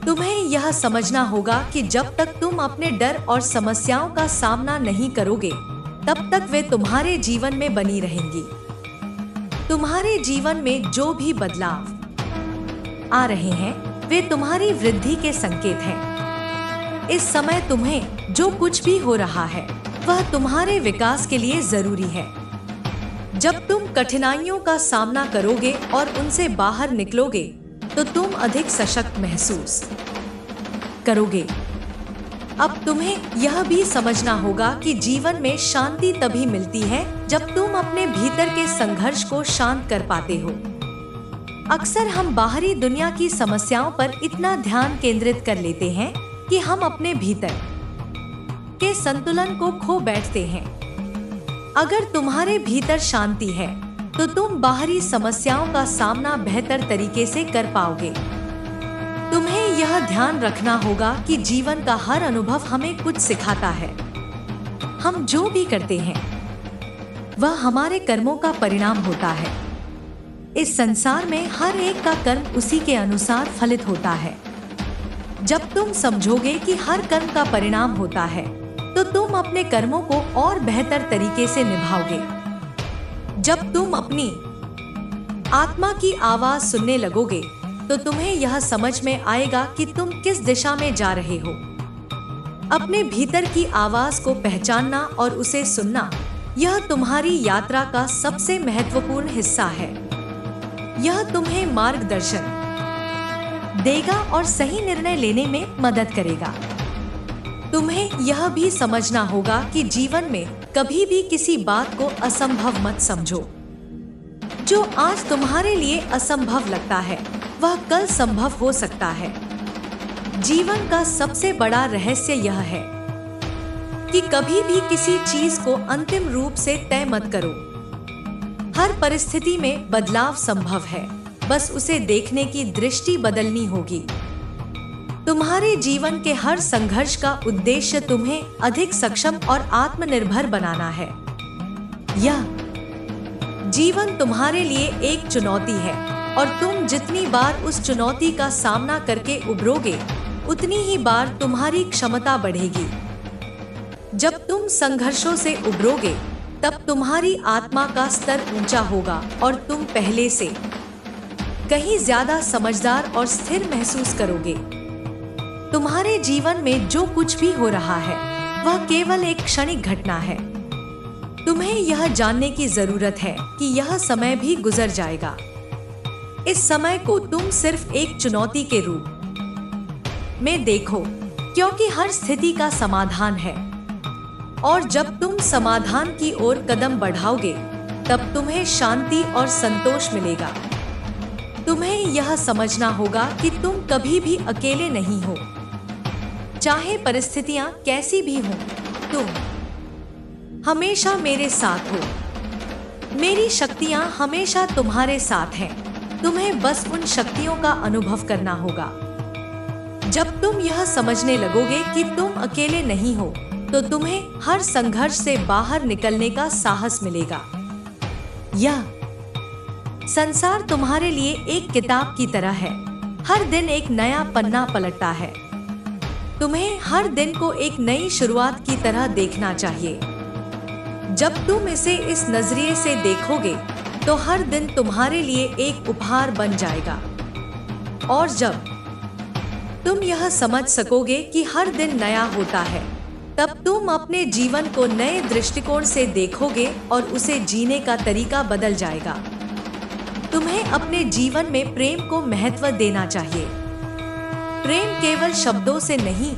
तुम्हें यह समझना होगा कि जब तक तुम अपने डर और समस्याओं का सामना नहीं करोगे, तब तक वे तुम्हारे जीवन में बनी रहेंगी। तुम्हारे जीवन में जो भी बदलाव आ रहे हैं, वे तुम्हारी वृद्धि के संकेत हैं। इस समय तुम्हें जो कुछ भी हो रहा है, वह तुम्हारे विकास के लिए जरूरी है। जब तुम कठिनाइयों का सामना करोगे और उनसे बाहर निकलोगे, तो तुम अधिक सशक्त महसूस करोगे। अब तुम्हें यह भी समझना होगा कि जीवन में शांति तभी मिलती है जब तुम अपने भीतर के संघर्ष को शांत कर पाते हो। अक्सर हम बाहरी दुनिया की समस्याओं पर इतना ध्यान केंद्रित कर लेते हैं कि हम अपने भीतर के संतुलन को खो बैठते हैं। अगर तुम्हारे भीतर शांति है तो तुम बाहरी समस्याओं का सामना बेहतर तरीके से कर पाओगे। तुम्हें यह ध्यान रखना होगा कि जीवन का हर अनुभव हमें कुछ सिखाता है। हम जो भी करते हैं वह हमारे कर्मों का परिणाम होता है। इस संसार में हर एक का कर्म उसी के अनुसार फलित होता है। जब तुम समझोगे कि हर कर्म का परिणाम होता है तो तुम अपने कर्मों को और बेहतर तरीके से निभाओगे। जब तुम अपनी आत्मा की आवाज सुनने लगोगे तो तुम्हें यह समझ में आएगा कि तुम किस दिशा में जा रहे हो। अपने भीतर की आवाज को पहचानना और उसे सुनना, यह तुम्हारी यात्रा का सबसे महत्वपूर्ण हिस्सा है। यह तुम्हें मार्गदर्शन देगा और सही निर्णय लेने में मदद करेगा। तुम्हें यह भी समझना होगा कि जीवन में कभी भी किसी बात को असंभव मत समझो। जो आज तुम्हारे लिए असंभव लगता है वह कल संभव हो सकता है। जीवन का सबसे बड़ा रहस्य यह है कि कभी भी किसी चीज को अंतिम रूप से तय मत करो। हर परिस्थिति में बदलाव संभव है, बस उसे देखने की दृष्टि बदलनी होगी। तुम्हारे जीवन के हर संघर्ष का उद्देश्य तुम्हें अधिक सक्षम और आत्मनिर्भर बनाना है। यह जीवन तुम्हारे लिए एक चुनौती है और तुम जितनी बार उस चुनौती का सामना करके उभरोगे, उतनी ही बार तुम्हारी क्षमता बढ़ेगी। जब तुम संघर्षों से उभरोगे, तब तुम्हारी आत्मा का स्तर ऊंचा होगा और तुम पहले से कहीं ज्यादा समझदार और स्थिर महसूस करोगे। तुम्हारे जीवन में जो कुछ भी हो रहा है, वह केवल एक क्षणिक घटना है। तुम्हें यह जानने की जरूरत है कि यह समय भी गुजर जाएगा। इस समय को तुम सिर्फ एक चुनौती के रूप में देखो, क्योंकि हर स्थिति का समाधान है। और जब तुम समाधान की ओर कदम बढ़ाओगे, तब तुम्हें शांति और संतोष मिलेगा। तुम्हें यह समझना होगा कि तुम कभी भी अकेले नहीं हो। चाहे परिस्थितियां कैसी भी हों, तुम हमेशा मेरे साथ हो। मेरी शक्तियां हमेशा तुम्हारे साथ हैं। तुम्हें बस उन शक्तियों का अनुभव करना होगा। जब तुम यह समझने लगोगे कि तुम अकेले नहीं हो, तो तुम्हें हर संघर्ष से बाहर निकलने का साहस मिलेगा। यह संसार तुम्हारे लिए एक किताब की तरह है। हर दिन एक नया पन्ना पलटता है। तुम्हें हर दिन को एक नई शुरुआत की तरह देखना चाहिए। जब तुम इसे इस नजरिए से देखोगे, तो हर दिन तुम्हारे लिए एक उपहार बन जाएगा। और जब तुम यह समझ सकोगे कि हर दिन नया होता है, तब तुम अपने जीवन को नए दृष्टिकोण से देखोगे और उसे जीने का तरीका बदल जाएगा। तुम्हें अपने जीवन में प्रेम को महत्व देना चाहिए। प्रेम केवल शब्दों से नहीं,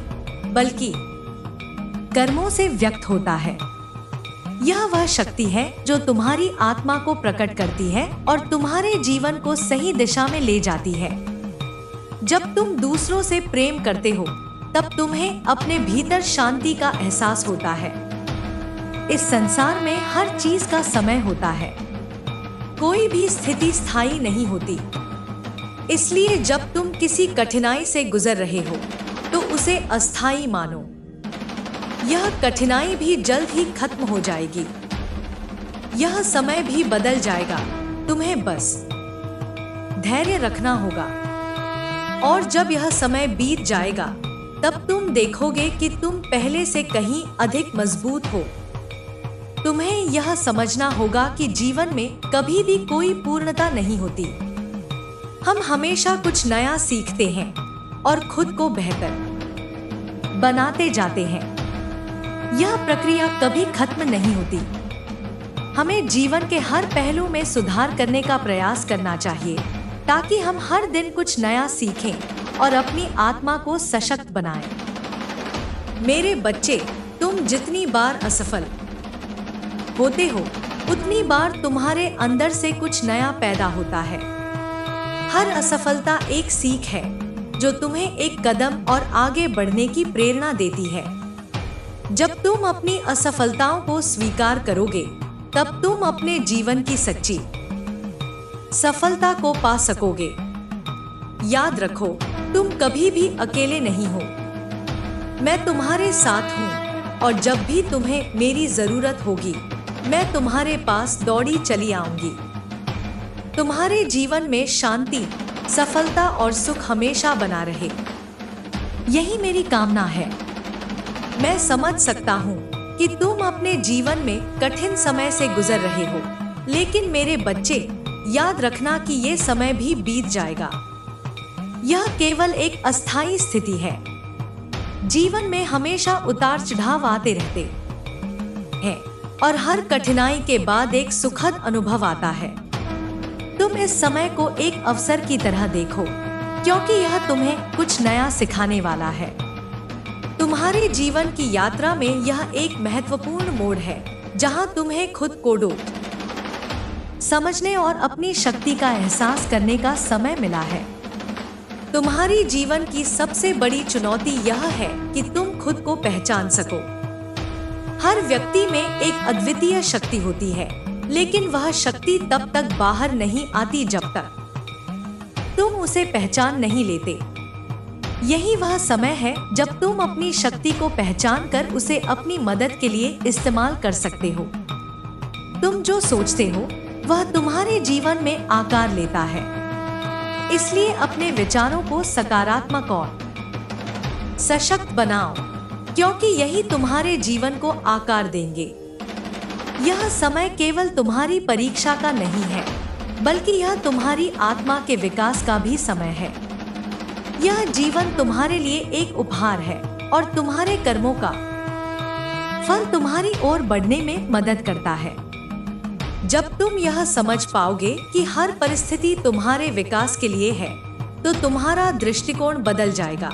बल्कि कर्मों से व्यक्त होता है। यह वह शक्ति है जो तुम्हारी आत्मा को प्रकट करती है और तुम्हारे जीवन को सही दिशा में ले जाती है। जब तुम दूसरों से प्रेम करते हो, तब तुम्हें अपने भीतर शांति का एहसास होता है। इस संसार में हर चीज का समय होता है। कोई भी स्थिति स्थायी नहीं होती। इसलिए जब तुम किसी कठिनाई से गुजर रहे हो, तो उसे अस्थायी मानो। यह कठिनाई भी जल्द ही खत्म हो जाएगी। यह समय भी बदल जाएगा। तुम्हें बस धैर्य रखना होगा। और जब यह समय बीत जाएगा, तब तुम देखोगे कि तुम पहले से कहीं अधिक मजबूत हो। तुम्हें यह समझना होगा कि जीवन में कभी भी कोई पूर्णता नहीं होती। हम हमेशा कुछ नया सीखते हैं और खुद को बेहतर बनाते जाते हैं। यह प्रक्रिया कभी खत्म नहीं होती। हमें जीवन के हर पहलू में सुधार करने का प्रयास करना चाहिए। ताकि हम हर दिन कुछ नया सीखें और अपनी आत्मा को सशक्त बनाएं। मेरे बच्चे, तुम जितनी बार असफल होते हो, उतनी बार तुम्हारे अंदर से कुछ नया पैदा होता है। हर असफलता एक सीख है जो तुम्हें एक कदम और आगे बढ़ने की प्रेरणा देती है। जब तुम अपनी असफलताओं को स्वीकार करोगे, तब तुम अपने जीवन की सच्ची सफलता को पा सकोगे। याद रखो, तुम कभी भी अकेले नहीं हो। मैं तुम्हारे साथ हूँ और जब भी तुम्हें मेरी जरूरत होगी, मैं तुम्हारे पास दौड़ी चली आऊंगी। तुम्हारे जीवन में शांति, सफलता और सुख हमेशा बना रहे, यही मेरी कामना है। मैं समझ सकता हूँ कि तुम अपने जीवन में कठिन समय से गुजर रहे हो, लेकिन मेरे बच्चे, याद रखना कि ये समय भी बीत जाएगा। यह केवल एक अस्थायी स्थिति है। जीवन में हमेशा उतार चढ़ाव आते रहते हैं और हर कठिनाई के बाद एक सुखद अनुभव आता है। तुम इस समय को एक अवसर की तरह देखो, क्योंकि यह तुम्हें कुछ नया सिखाने वाला है। तुम्हारे जीवन की यात्रा में यह एक महत्वपूर्ण मोड़ है, जहां तुम्हें खुद को समझने और अपनी शक्ति का एहसास करने का समय मिला है। तुम्हारी जीवन की सबसे बड़ी चुनौती यह है कि तुम खुद को पहचान सको। हर व्यक्ति में एक अद्वितीय शक्ति होती है, लेकिन वह शक्ति तब तक बाहर नहीं आती जब तक तुम उसे पहचान नहीं लेते। यही वह समय है जब तुम अपनी शक्ति को पहचान कर उसे अपनी मदद के लिए इस्तेमाल कर सकते हो। तुम जो सोचते हो, वह तुम्हारे जीवन में आकार लेता है। इसलिए अपने विचारों को सकारात्मक और सशक्त बनाओ, क्योंकि यही तुम्हारे जीवन को आकार देंगे। यह समय केवल तुम्हारी परीक्षा का नहीं है, बल्कि यह तुम्हारी आत्मा के विकास का भी समय है। यह जीवन तुम्हारे लिए एक उपहार है और तुम्हारे कर्मों का फल तुम्हारी ओर बढ़ने में मदद करता है। जब तुम यह समझ पाओगे कि हर परिस्थिति तुम्हारे विकास के लिए है, तो तुम्हारा दृष्टिकोण बदल जाएगा।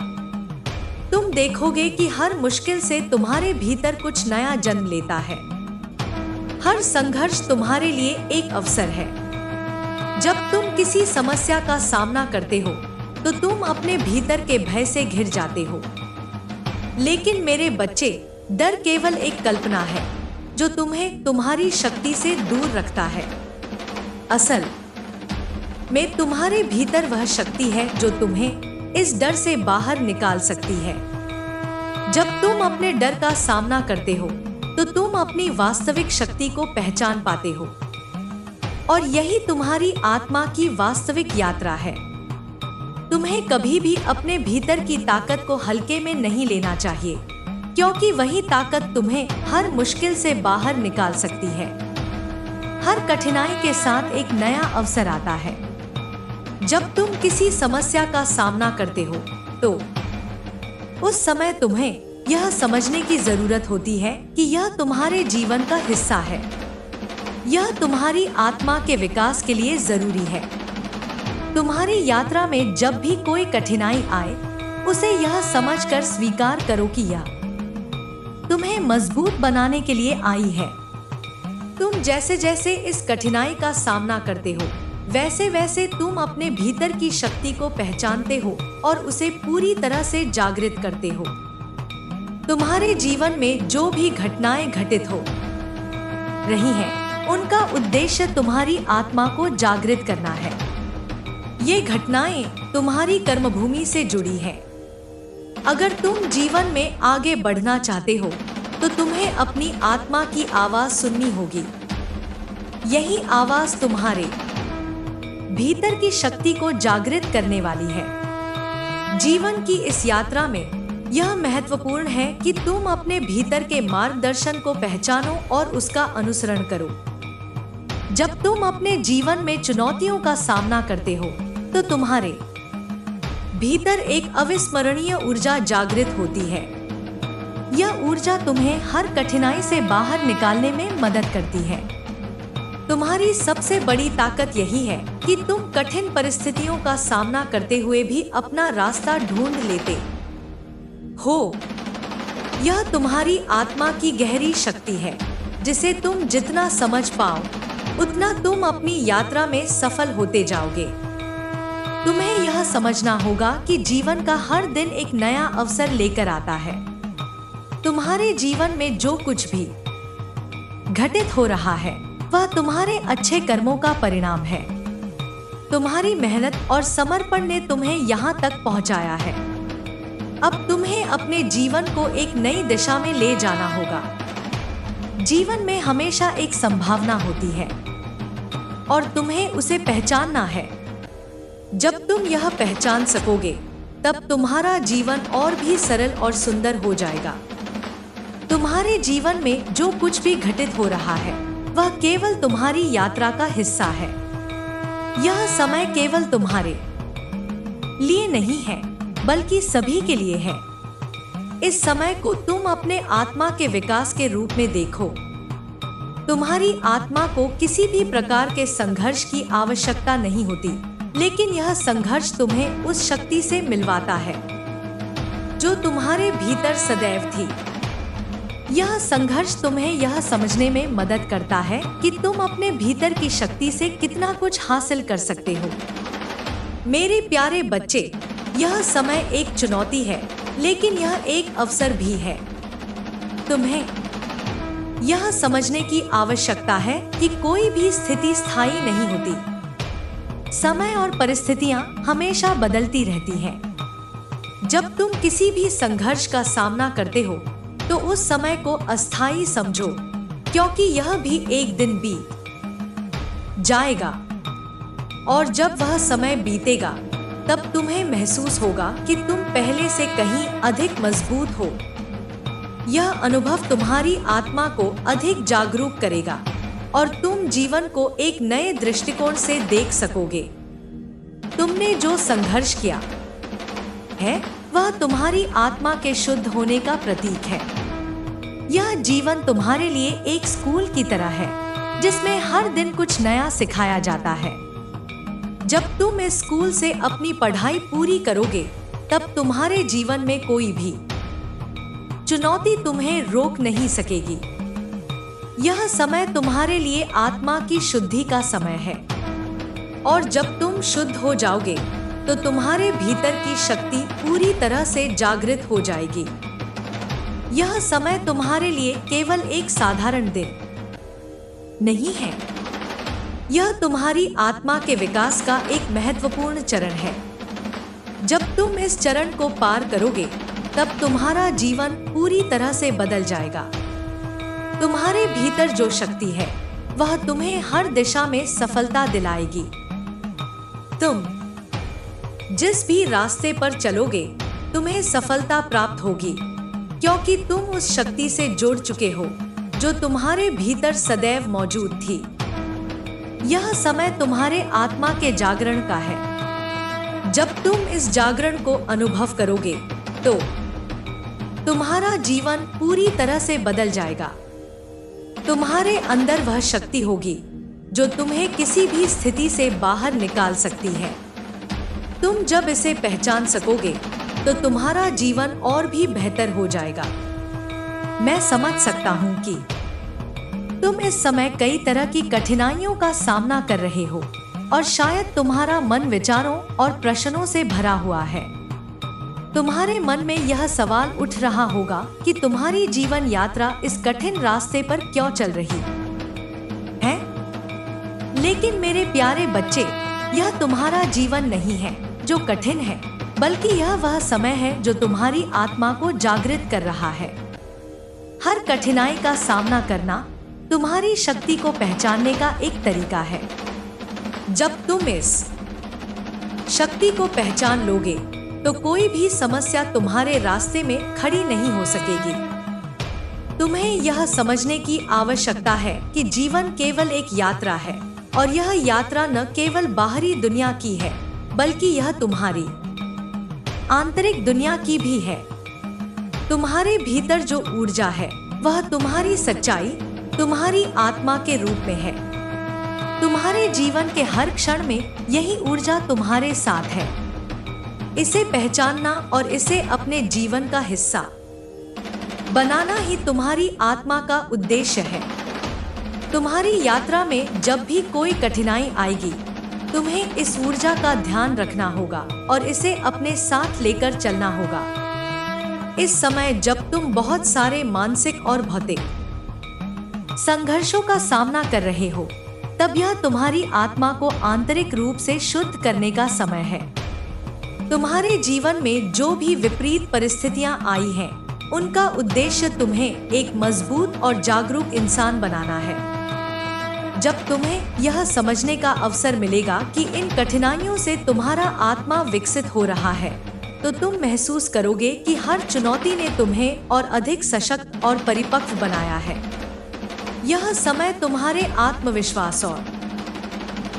तुम देखोगे कि हर मुश्किल से तुम्हारे भीतर कुछ नया जन्म लेता है। हर संघर्ष तुम्हारे लिए एक अवसर है। जब तुम किसी समस्या का सामना करते हो, तो तुम अपने भीतर के भय से घिर जाते हो। लेकिन मेरे बच्चे, डर केवल एक कल्पना है जो तुम्हें तुम्हारी शक्ति से दूर रखता है। असल में तुम्हारे भीतर वह शक्ति है जो तुम्हें इस डर से बाहर निकाल सकती है। जब तुम अपने डर का सामना करते हो, तो तुम अपनी वास्तविक शक्ति को पहचान पाते हो, और यही तुम्हारी आत्मा की वास्तविक यात्रा है। तुम्हें कभी भी अपने भीतर की ताकत को हल्के में नहीं लेना चाहिए, क्योंकि वही ताकत तुम्हें हर मुश्किल से बाहर निकाल सकती है। हर कठिनाई के साथ एक नया अवसर आता है। जब तुम किसी समस्या का सामना करते हो, तो उस समय तुम्हें यह समझने की जरूरत होती है कि यह तुम्हारे जीवन का हिस्सा है। यह तुम्हारी आत्मा के विकास के लिए जरूरी है। तुम्हारी यात्रा में जब भी कोई कठिनाई आए, उसे यह समझकर स्वीकार करो कि यह तुम्हें मजबूत बनाने के लिए आई है। तुम जैसे जैसे इस कठिनाई का सामना करते हो, वैसे वैसे तुम अपने भीतर की शक्ति को पहचानते हो और उसे पूरी तरह से जागृत करते हो। तुम्हारे जीवन में जो भी घटनाएं घटित हो रही हैं, उनका उद्देश्य तुम्हारी आत्मा को जागृत करना है। ये घटनाएं तुम्हारी कर्मभूमि से जुड़ी हैं। अगर तुम जीवन में आगे बढ़ना चाहते हो, तो तुम्हें अपनी आत्मा की आवाज सुननी होगी। यही आवाज तुम्हारे भीतर की शक्ति को जागृत करने वाली है। जीवन की इस यात्रा में यह महत्वपूर्ण है कि तुम अपने भीतर के मार्गदर्शन को पहचानो और उसका अनुसरण करो। जब तुम अपने जीवन में चुनौतियों का सामना करते हो, तो तुम्हारे भीतर एक अविस्मरणीय ऊर्जा जागृत होती है। यह ऊर्जा तुम्हें हर कठिनाई से बाहर निकालने में मदद करती है। तुम्हारी सबसे बड़ी ताकत यही है कि तुम कठिन परिस्थितियों का सामना करते हुए भी अपना रास्ता ढूंढ लेते हो। यह तुम्हारी आत्मा की गहरी शक्ति है जिसे तुम जितना समझ पाओ उतना तुम अपनी यात्रा में सफल होते जाओगे। तुम्हें यह समझना होगा कि जीवन का हर दिन एक नया अवसर लेकर आता है। तुम्हारे जीवन में जो कुछ भी घटित हो रहा है वह तुम्हारे अच्छे कर्मों का परिणाम है। तुम्हारी मेहनत और समर्पण ने तुम्हें यहाँ तक पहुँचाया है। अब तुम्हें अपने जीवन को एक नई दिशा में ले जाना होगा। जीवन में हमेशा एक संभावना होती है और तुम्हें उसे पहचानना है। जब तुम यह पहचान सकोगे तब तुम्हारा जीवन और भी सरल और सुंदर हो जाएगा। तुम्हारे जीवन में जो कुछ भी घटित हो रहा है वह केवल तुम्हारी यात्रा का हिस्सा है। यह समय केवल तुम्हारे लिए नहीं है बल्कि सभी के लिए है। इस समय को तुम अपने आत्मा के विकास के रूप में देखो। तुम्हारी आत्मा को किसी भी प्रकार के संघर्ष की आवश्यकता नहीं होती, लेकिन यह संघर्ष तुम्हें उस शक्ति से मिलवाता है जो तुम्हारे भीतर सदैव थी। यह संघर्ष तुम्हें यह समझने में मदद करता है कि तुम अपने भीतर की शक्ति से कितना कुछ हासिल कर सकते हो। मेरे प्यारे बच्चे, यह समय एक चुनौती है, लेकिन यह एक अवसर भी है। तुम्हें यह समझने की आवश्यकता है कि कोई भी स्थिति स्थायी नहीं होती। समय और परिस्थितियां हमेशा बदलती रहती हैं। जब तुम किसी भी संघर्ष का सामना करते हो तो उस समय को अस्थायी समझो, क्योंकि यह भी एक दिन बीत जाएगा और जब वह समय बीतेगा तब तुम्हें महसूस होगा कि तुम पहले से कहीं अधिक मजबूत हो। यह अनुभव तुम्हारी आत्मा को अधिक जागरूक करेगा और तुम जीवन को एक नए दृष्टिकोण से देख सकोगे। तुमने जो संघर्ष किया है वह तुम्हारी आत्मा के शुद्ध होने का प्रतीक है। यह जीवन तुम्हारे लिए एक स्कूल की तरह है जिसमें हर दिन कुछ नया सिखाया जाता है। जब तुम इस स्कूल से अपनी पढ़ाई पूरी करोगे तब तुम्हारे जीवन में कोई भी चुनौती तुम्हें रोक नहीं सकेगी। यह समय तुम्हारे लिए आत्मा की शुद्धि का समय है और जब तुम शुद्ध हो जाओगे तो तुम्हारे भीतर की शक्ति पूरी तरह से जागृत हो जाएगी। यह समय तुम्हारे लिए केवल एक साधारण दिन नहीं है, यह तुम्हारी आत्मा के विकास का एक महत्वपूर्ण चरण है। जब तुम इस चरण को पार करोगे तब तुम्हारा जीवन पूरी तरह से बदल जाएगा। तुम्हारे भीतर जो शक्ति है वह तुम्हें हर दिशा में सफलता दिलाएगी। तुम जिस भी रास्ते पर चलोगे तुम्हें सफलता प्राप्त होगी, क्योंकि तुम उस शक्ति से जुड़ चुके हो जो तुम्हारे भीतर सदैव मौजूद थी। यह समय तुम्हारे आत्मा के जागरण का है। जब तुम इस जागरण को अनुभव करोगे तो तुम्हारा जीवन पूरी तरह से बदल जाएगा। तुम्हारे अंदर वह शक्ति होगी जो तुम्हें किसी भी स्थिति से बाहर निकाल सकती है। तुम जब इसे पहचान सकोगे तो तुम्हारा जीवन और भी बेहतर हो जाएगा। मैं समझ सकता हूँ कि तुम इस समय कई तरह की कठिनाइयों का सामना कर रहे हो और शायद तुम्हारा मन विचारों और प्रश्नों से भरा हुआ है। तुम्हारे मन में यह सवाल उठ रहा होगा कि तुम्हारी जीवन यात्रा इस कठिन रास्ते पर क्यों चल रही है। लेकिन मेरे प्यारे बच्चे, यह तुम्हारा जीवन नहीं है जो कठिन है, बल्कि यह वह समय है जो तुम्हारी आत्मा को जागृत कर रहा है। हर कठिनाई का सामना करना तुम्हारी शक्ति को पहचानने का एक तरीका है। जब तुम इस शक्ति को पहचान लोगे तो कोई भी समस्या तुम्हारे रास्ते में खड़ी नहीं हो सकेगी। तुम्हें यह समझने की आवश्यकता है कि जीवन केवल एक यात्रा है और यह यात्रा न केवल बाहरी दुनिया की है बल्कि यह तुम्हारी आंतरिक दुनिया की भी है। तुम्हारे भीतर जो ऊर्जा है वह तुम्हारी सच्चाई, तुम्हारी आत्मा के रूप में है। तुम्हारे जीवन के हर क्षण में यही ऊर्जा तुम्हारे साथ है। इसे पहचानना और इसे अपने जीवन का हिस्सा बनाना ही तुम्हारी आत्मा का उद्देश्य है। तुम्हारी यात्रा में जब भी कोई कठिनाई आएगी, तुम्हें इस ऊर्जा का ध्यान रखना होगा और इसे अपने साथ लेकर चलना होगा। इस समय जब तुम बहुत सारे मानसिक और भौतिक संघर्षों का सामना कर रहे हो, तब यह तुम्हारी आत्मा को आंतरिक रूप से शुद्ध करने का समय है। तुम्हारे जीवन में जो भी विपरीत परिस्थितियां आई हैं, उनका उद्देश्य तुम्हें एक मजबूत और जागरूक इंसान बनाना है। जब तुम्हें यह समझने का अवसर मिलेगा कि इन कठिनाइयों से तुम्हारा आत्मा विकसित हो रहा है, तो तुम महसूस करोगे कि हर चुनौती ने तुम्हें और अधिक सशक्त और परिपक्व बनाया है। यह समय तुम्हारे आत्मविश्वास और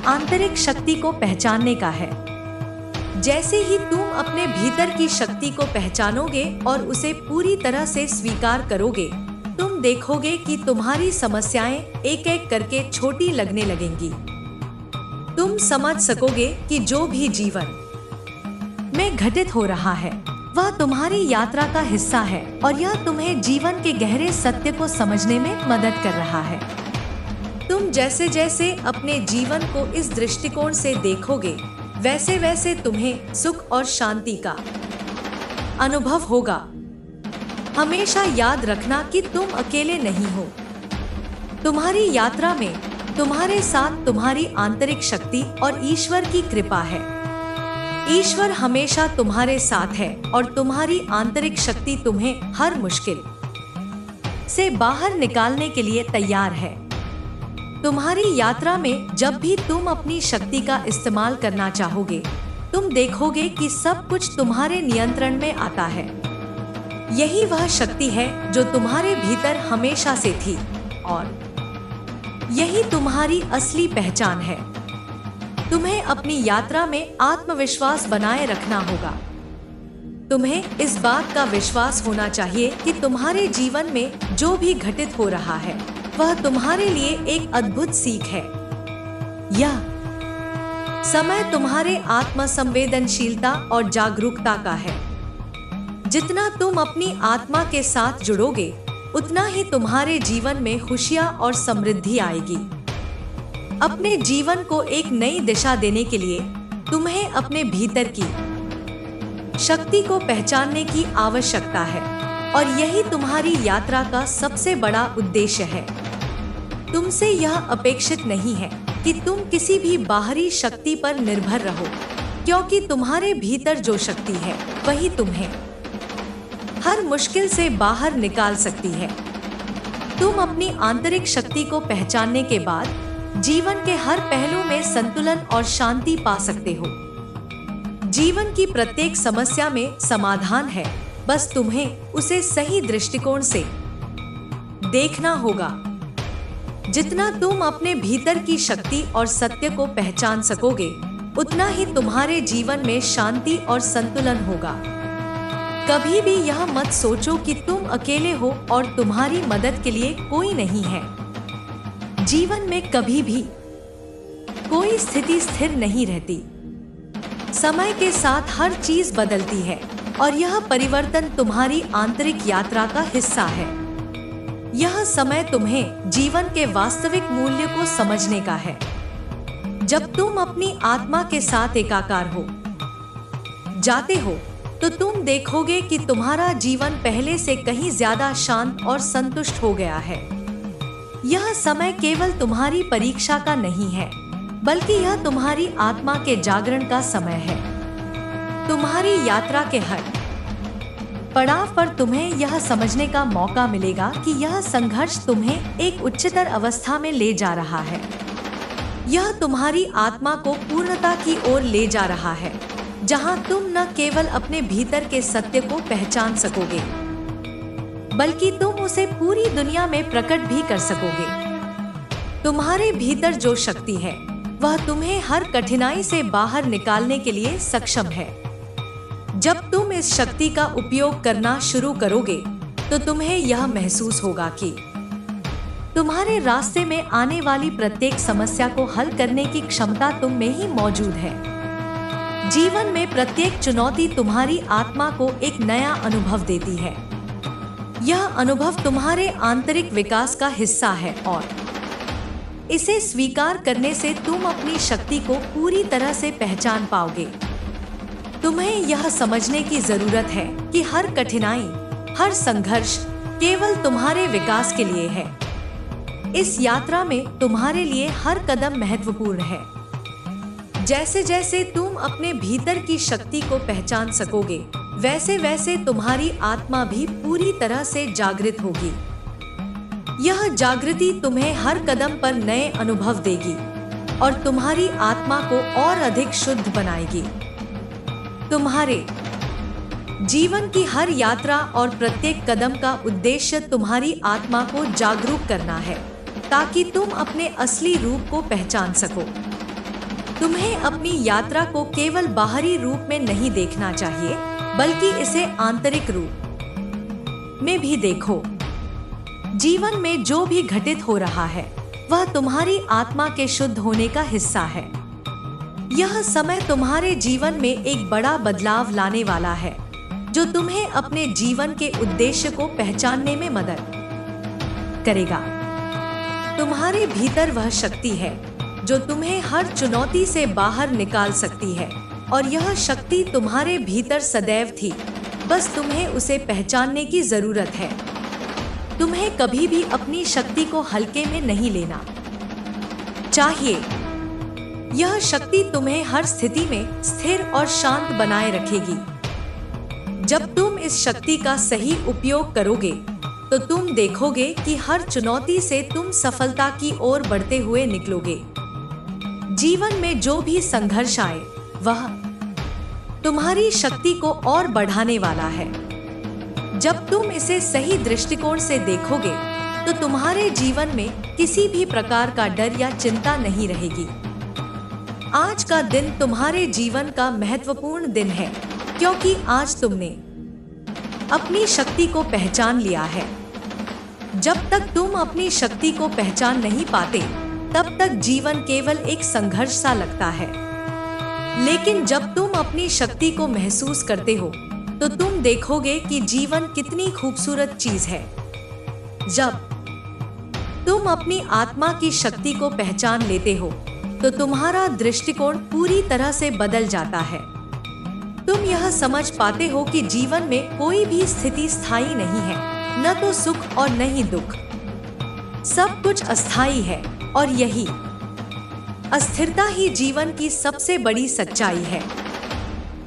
आंतरिक शक्ति को पहचानने का है। जैसे ही तुम अपने भीतर की शक्ति को पहचानोगे और उसे पूरी तरह से स्वीकार करोगे, तुम देखोगे कि तुम्हारी समस्याएं एक एक करके छोटी लगने लगेंगी। तुम समझ सकोगे कि जो भी जीवन में घटित हो रहा है, वह तुम्हारी यात्रा का हिस्सा है और यह तुम्हें जीवन के गहरे सत्य को समझने में मदद कर रहा है। तुम जैसे जैसे अपने जीवन को इस दृष्टिकोण से देखोगे, वैसे वैसे तुम्हें सुख और शांति का अनुभव होगा। हमेशा याद रखना कि तुम अकेले नहीं हो। तुम्हारी यात्रा में तुम्हारे साथ तुम्हारी आंतरिक शक्ति और ईश्वर की कृपा है। ईश्वर हमेशा तुम्हारे साथ है और तुम्हारी आंतरिक शक्ति तुम्हें हर मुश्किल से बाहर निकालने के लिए तैयार है। तुम्हारी यात्रा में जब भी तुम अपनी शक्ति का इस्तेमाल करना चाहोगे, तुम देखोगे कि सब कुछ तुम्हारे नियंत्रण में आता है। यही वह शक्ति है जो तुम्हारे भीतर हमेशा से थी और यही तुम्हारी असली पहचान है। तुम्हें अपनी यात्रा में आत्मविश्वास बनाए रखना होगा। तुम्हें इस बात का विश्वास होना चाहिए कि तुम्हारे जीवन में जो भी घटित हो रहा है, वह तुम्हारे लिए एक अद्भुत सीख है। यह समय तुम्हारे आत्म संवेदनशीलता और जागरूकता का है। जितना तुम अपनी आत्मा के साथ जुड़ोगे, उतना ही तुम्हारे जीवन में खुशियां और समृद्धि आएगी। अपने जीवन को एक नई दिशा देने के लिए तुम्हें अपने भीतर की शक्ति को पहचानने की आवश्यकता है और यही तुम्हारी यात्रा का सबसे बड़ा उद्देश्य है। तुमसे यह अपेक्षित नहीं है कि तुम किसी भी बाहरी शक्ति पर निर्भर रहो, क्योंकि तुम्हारे भीतर जो शक्ति है, वही तुम्हें हर मुश्किल से बाहर निकाल सकती है। तुम अपनी आंतरिक शक्ति को पहचानने के बाद जीवन के हर पहलू में संतुलन और शांति पा सकते हो। जीवन की प्रत्येक समस्या में समाधान है, बस तुम्हें उसे सही दृष्टिकोण से देखना होगा। जितना तुम अपने भीतर की शक्ति और सत्य को पहचान सकोगे, उतना ही तुम्हारे जीवन में शांति और संतुलन होगा। कभी भी यह मत सोचो कि तुम अकेले हो और तुम्हारी मदद के लिए कोई नहीं है। जीवन में कभी भी कोई स्थिति स्थिर नहीं रहती। समय के साथ हर चीज बदलती है और यह परिवर्तन तुम्हारी आंतरिक यात्रा का हिस्सा है। यह समय तुम्हें जीवन के वास्तविक मूल्य को समझने का है। जब तुम अपनी आत्मा के साथ एकाकार हो जाते हो, तो तुम देखोगे कि तुम्हारा जीवन पहले से कहीं ज्यादा शांत और संतुष्ट हो गया है। यह समय केवल तुम्हारी परीक्षा का नहीं है, बल्कि यह तुम्हारी आत्मा के जागरण का समय है। तुम्हारी यात्रा के हर पड़ाव पर तुम्हें यह समझने का मौका मिलेगा कि यह संघर्ष तुम्हें एक उच्चतर अवस्था में ले जा रहा है। यह तुम्हारी आत्मा को पूर्णता की ओर ले जा रहा है, जहां तुम न केवल अपने भीतर के सत्य को पहचान सकोगे, बल्कि तुम उसे पूरी दुनिया में प्रकट भी कर सकोगे। तुम्हारे भीतर जो शक्ति है, वह तुम्हें हर कठिनाई से बाहर निकालने के लिए सक्षम है। जब तुम इस शक्ति का उपयोग करना शुरू करोगे, तो तुम्हें यह महसूस होगा कि तुम्हारे रास्ते में आने वाली प्रत्येक समस्या को हल करने की क्षमता तुम में ही मौजूद है। जीवन में प्रत्येक चुनौती तुम्हारी आत्मा को एक नया अनुभव देती है। यह अनुभव तुम्हारे आंतरिक विकास का हिस्सा है और इसे स्वीकार करने से तुम अपनी शक्ति को पूरी तरह से पहचान पाओगे। तुम्हें यह समझने की जरूरत है कि हर कठिनाई, हर संघर्ष केवल तुम्हारे विकास के लिए है। इस यात्रा में तुम्हारे लिए हर कदम महत्वपूर्ण है। जैसे जैसे तुम अपने भीतर की शक्ति को पहचान सकोगे, वैसे वैसे तुम्हारी आत्मा भी पूरी तरह से जागृत होगी। यह जागृति तुम्हें हर कदम पर नए अनुभव देगी और तुम्हारी आत्मा को और अधिक शुद्ध बनाएगी। तुम्हारे जीवन की हर यात्रा और प्रत्येक कदम का उद्देश्य तुम्हारी आत्मा को जागरूक करना है, ताकि तुम अपने असली रूप को पहचान सको। तुम्हें अपनी यात्रा को केवल बाहरी रूप में नहीं देखना चाहिए, बल्कि इसे आंतरिक रूप में भी देखो। जीवन में जो भी घटित हो रहा है, वह तुम्हारी आत्मा के शुद्ध होने का हिस्सा है। यह समय तुम्हारे जीवन में एक बड़ा बदलाव लाने वाला है, जो तुम्हें अपने जीवन के उद्देश्य को पहचानने में मदद करेगा। तुम्हारे भीतर वह शक्ति है जो तुम्हें हर चुनौती से बाहर निकाल सकती है, और यह शक्ति तुम्हारे भीतर सदैव थी, बस तुम्हें उसे पहचानने की जरूरत है। तुम्हें कभी भी अपनी शक्ति को हल्के में नहीं लेना चाहिए। यह शक्ति तुम्हें हर स्थिति में स्थिर और शांत बनाए रखेगी। जब तुम इस शक्ति का सही उपयोग करोगे, तो तुम देखोगे कि हर चुनौती से तुम सफलता की ओर बढ़ते हुए निकलोगे। जीवन में जो भी संघर्ष आए, वह तुम्हारी शक्ति को और बढ़ाने वाला है। जब तुम इसे सही दृष्टिकोण से देखोगे, तो तुम्हारे जीवन में किसी भी प्रकार का डर या चिंता नहीं रहेगी। आज का दिन तुम्हारे जीवन का महत्वपूर्ण दिन है, क्योंकि आज तुमने अपनी शक्ति को पहचान लिया है। जब तक तुम अपनी शक्ति को पहचान नहीं पाते, तब तक जीवन केवल एक संघर्ष सा लगता है। लेकिन जब तुम अपनी शक्ति को महसूस करते हो, तो तुम देखोगे कि जीवन कितनी खूबसूरत चीज है। जब तुम अपनी आत्मा की शक्ति को पहचान लेते हो, तो तुम्हारा दृष्टिकोण पूरी तरह से बदल जाता है। तुम यह समझ पाते हो कि जीवन में कोई भी स्थिति स्थायी नहीं है, न तो सुख और न ही दुख। सब कुछ अस्थायी है, और यही अस्थिरता ही जीवन की सबसे बड़ी सच्चाई है।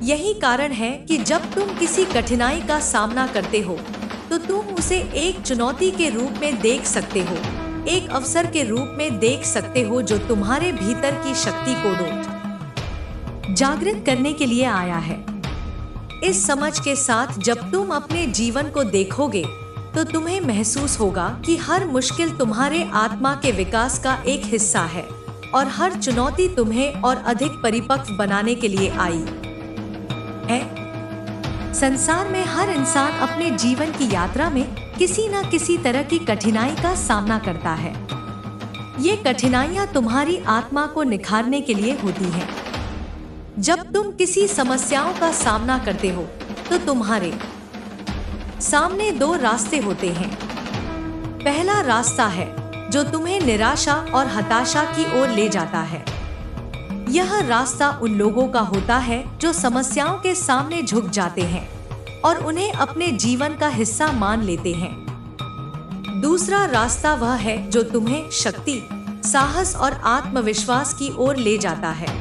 यही कारण है कि जब तुम किसी कठिनाई का सामना करते हो, तो तुम उसे एक चुनौती के रूप में देख सकते हो, एक अवसर के रूप में देख सकते हो, जो तुम्हारे भीतर की शक्ति को जागृत करने के लिए आया है। इस समझ के साथ जब तुम अपने जीवन को देखोगे, तो तुम्हें महसूस होगा कि हर मुश्किल तुम्हारे आत्मा के विकास का एक हिस्सा है, और हर चुनौती तुम्हें और अधिक परिपक्व बनाने के लिए आई है। संसार में हर इंसान अपने जीवन की यात्रा में किसी न किसी तरह की कठिनाई का सामना करता है। ये कठिनाइयां तुम्हारी आत्मा को निखारने के लिए होती हैं। जब तुम किसी समस्याओं का सामना करते हो, तो तुम्हारे सामने दो रास्ते होते हैं। पहला रास्ता है जो तुम्हें निराशा और हताशा की ओर ले जाता है। यह रास्ता उन लोगों का होता है जो समस्याओं के सामने झुक जाते हैं और उन्हें अपने जीवन का हिस्सा मान लेते हैं। दूसरा रास्ता वह है जो तुम्हें शक्ति, साहस और आत्मविश्वास की ओर ले जाता है।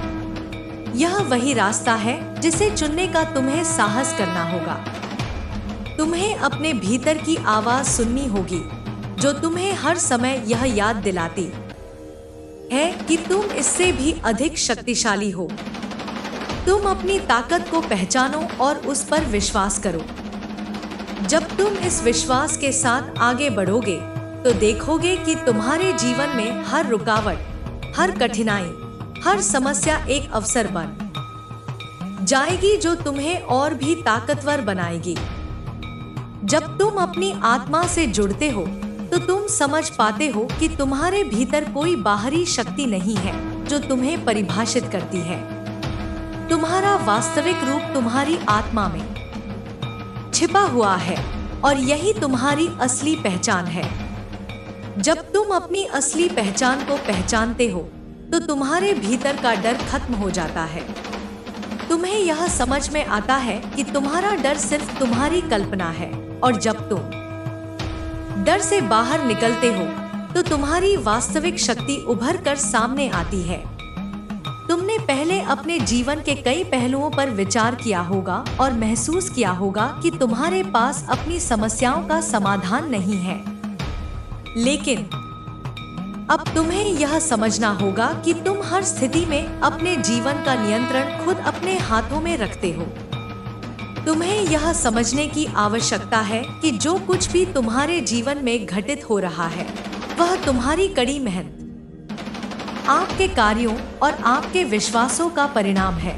यह वही रास्ता है जिसे चुनने का तुम्हें साहस करना होगा। तुम्हें अपने भीतर की आवाज सुननी होगी, जो तुम्हें हर समय यह याद दिलाती है कि तुम इससे भी अधिक शक्तिशाली हो। तुम अपनी ताकत को पहचानो और उस पर विश्वास करो। जब तुम इस विश्वास के साथ आगे बढ़ोगे, तो देखोगे कि तुम्हारे जीवन में हर रुकावट, हर कठिनाई, हर समस्या एक अवसर बन जाएगी जो तुम्हें और भी ताकतवर बनाएगी। जब तुम अपनी आत्मा से जुड़ते हो, तो तो तुम समझ पाते हो कि तुम्हारे भीतर कोई बाहरी शक्ति नहीं है जो तुम्हें परिभाषित करती है। तुम्हारा वास्तविक रूप तुम्हारी आत्मा में छिपा हुआ है और यही तुम्हारी असली पहचान है। जब तुम अपनी असली पहचान को पहचानते हो तो तुम्हारे भीतर का डर खत्म हो जाता है। तुम्हें यह समझ में आता है कि तुम्हारा डर सिर्फ तुम्हारी कल्पना है और जब तुम डर से बाहर निकलते हो तो तुम्हारी वास्तविक शक्ति उभर कर सामने आती है। तुमने पहले अपने जीवन के कई पहलुओं पर विचार किया होगा और महसूस किया होगा कि तुम्हारे पास अपनी समस्याओं का समाधान नहीं है, लेकिन अब तुम्हें यह समझना होगा कि तुम हर स्थिति में अपने जीवन का नियंत्रण खुद अपने हाथों में रखते हो। तुम्हें यह समझने की आवश्यकता है कि जो कुछ भी तुम्हारे जीवन में घटित हो रहा है वह तुम्हारी कड़ी मेहनत, आपके कार्यों और आपके विश्वासों का परिणाम है।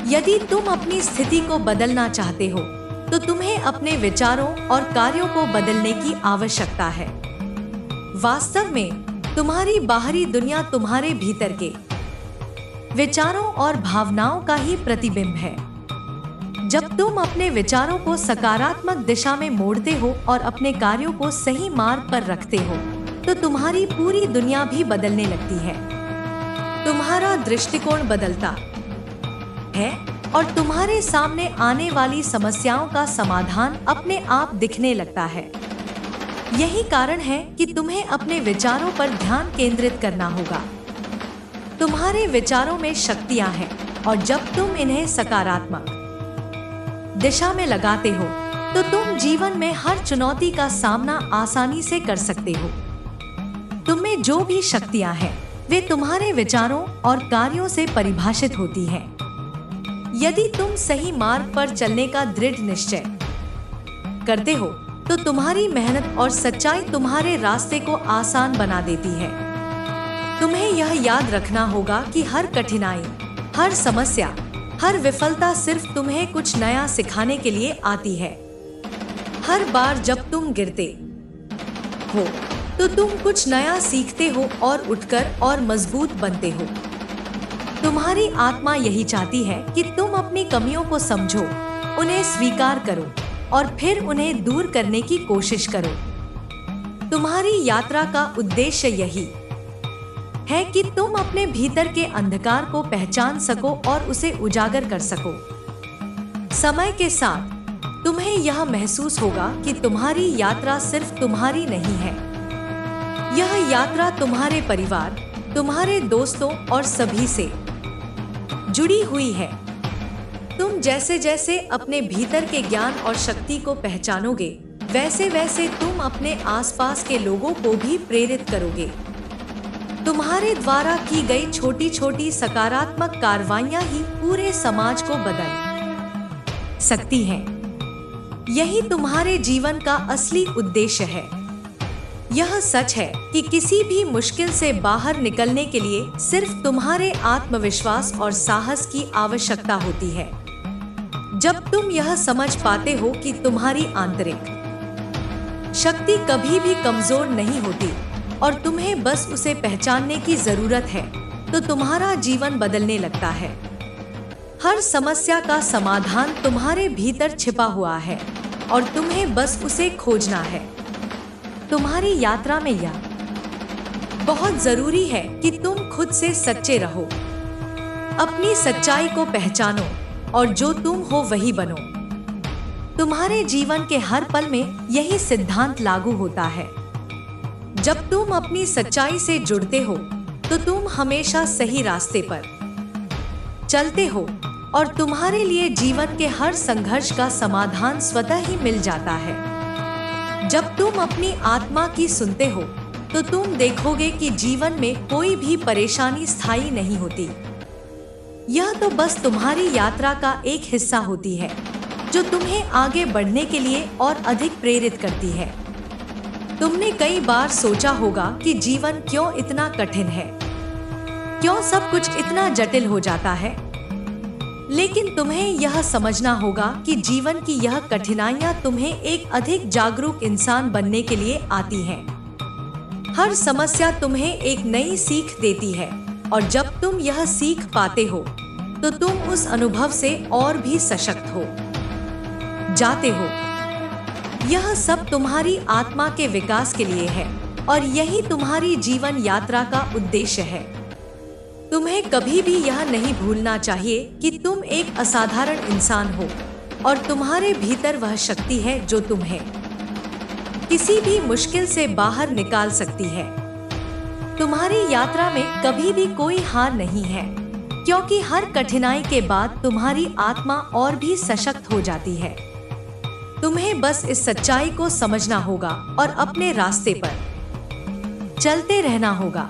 यदि तुम अपनी स्थिति को बदलना चाहते हो तो तुम्हें अपने विचारों और कार्यों को बदलने की आवश्यकता है। वास्तव में तुम्हारी बाहरी दुनिया तुम्हारे भीतर के विचारों और भावनाओं का ही प्रतिबिंब है। जब तुम अपने विचारों को सकारात्मक दिशा में मोड़ते हो और अपने कार्यों को सही मार्ग पर रखते हो तो तुम्हारी पूरी दुनिया भी बदलने लगती है। तुम्हारा दृष्टिकोण बदलता है और तुम्हारे सामने आने वाली समस्याओं का समाधान अपने आप दिखने लगता है। यही कारण है कि तुम्हें अपने विचारों पर ध्यान केंद्रित करना होगा। तुम्हारे विचारों में शक्तियां हैं और जब तुम इन्हें सकारात्मक दिशा में लगाते हो तो तुम जीवन में हर चुनौती का सामना आसानी से कर सकते हो। तुम्हें जो भी शक्तियां हैं वे तुम्हारे विचारों और कार्यों से परिभाषित होती हैं। यदि तुम सही मार्ग पर चलने का दृढ़ निश्चय करते हो तो तुम्हारी मेहनत और सच्चाई तुम्हारे रास्ते को आसान बना देती है। तुम्हें यह याद रखना होगा कि हर कठिनाई, हर समस्या, हर विफलता सिर्फ तुम्हें कुछ नया सिखाने के लिए आती है। हर बार जब तुम गिरते हो तो तुम कुछ नया सीखते हो और उठकर और मजबूत बनते हो। तुम्हारी आत्मा यही चाहती है कि तुम अपनी कमियों को समझो, उन्हें स्वीकार करो और फिर उन्हें दूर करने की कोशिश करो। तुम्हारी यात्रा का उद्देश्य यही है कि तुम अपने भीतर के अंधकार को पहचान सको और उसे उजागर कर सको। समय के साथ तुम्हें यह महसूस होगा कि तुम्हारी यात्रा सिर्फ तुम्हारी नहीं है। यह यात्रा तुम्हारे परिवार, तुम्हारे दोस्तों और सभी से जुड़ी हुई है। तुम जैसे जैसे अपने भीतर के ज्ञान और शक्ति को पहचानोगे वैसे वैसे तुम अपने आसपास के लोगों को भी प्रेरित करोगे। तुम्हारे द्वारा की गई छोटी छोटी सकारात्मक कार्रवाइयां ही पूरे समाज को बदल सकती हैं। यही तुम्हारे जीवन का असली उद्देश्य है। यह सच है कि किसी भी मुश्किल से बाहर निकलने के लिए सिर्फ तुम्हारे आत्मविश्वास और साहस की आवश्यकता होती है। जब तुम यह समझ पाते हो कि तुम्हारी आंतरिक शक्ति कभी भी कमजोर नहीं होती और तुम्हें बस उसे पहचानने की जरूरत है, तो तुम्हारा जीवन बदलने लगता है। हर समस्या का समाधान तुम्हारे भीतर छिपा हुआ है और तुम्हें बस उसे खोजना है। तुम्हारी यात्रा में यह बहुत जरूरी है कि तुम खुद से सच्चे रहो, अपनी सच्चाई को पहचानो और जो तुम हो वही बनो। तुम्हारे जीवन के हर पल में यही सिद्धांत लागू होता है। जब तुम अपनी सच्चाई से जुड़ते हो तो तुम हमेशा सही रास्ते पर चलते हो और तुम्हारे लिए जीवन के हर संघर्ष का समाधान स्वतः ही मिल जाता है। जब तुम अपनी आत्मा की सुनते हो तो तुम देखोगे कि जीवन में कोई भी परेशानी स्थायी नहीं होती। यह तो बस तुम्हारी यात्रा का एक हिस्सा होती है जो तुम्हें आगे बढ़ने के लिए और अधिक प्रेरित करती है। तुमने कई बार सोचा होगा कि जीवन क्यों इतना कठिन है, क्यों सब कुछ इतना जटिल हो जाता है। लेकिन तुम्हें यह समझना होगा कि जीवन की यह कठिनाइयाँ तुम्हें एक अधिक जागरूक इंसान बनने के लिए आती हैं। हर समस्या तुम्हें एक नई सीख देती है और जब तुम यह सीख पाते हो तो तुम उस अनुभव से और भी सशक्त हो जाते हो। यह सब तुम्हारी आत्मा के विकास के लिए है और यही तुम्हारी जीवन यात्रा का उद्देश्य है। तुम्हें कभी भी यह नहीं भूलना चाहिए कि तुम एक असाधारण इंसान हो और तुम्हारे भीतर वह शक्ति है जो तुम्हें किसी भी मुश्किल से बाहर निकाल सकती है। तुम्हारी यात्रा में कभी भी कोई हार नहीं है, क्योंकि हर कठिनाई के बाद तुम्हारी आत्मा और भी सशक्त हो जाती है। तुम्हें बस इस सच्चाई को समझना होगा और अपने रास्ते पर चलते रहना होगा।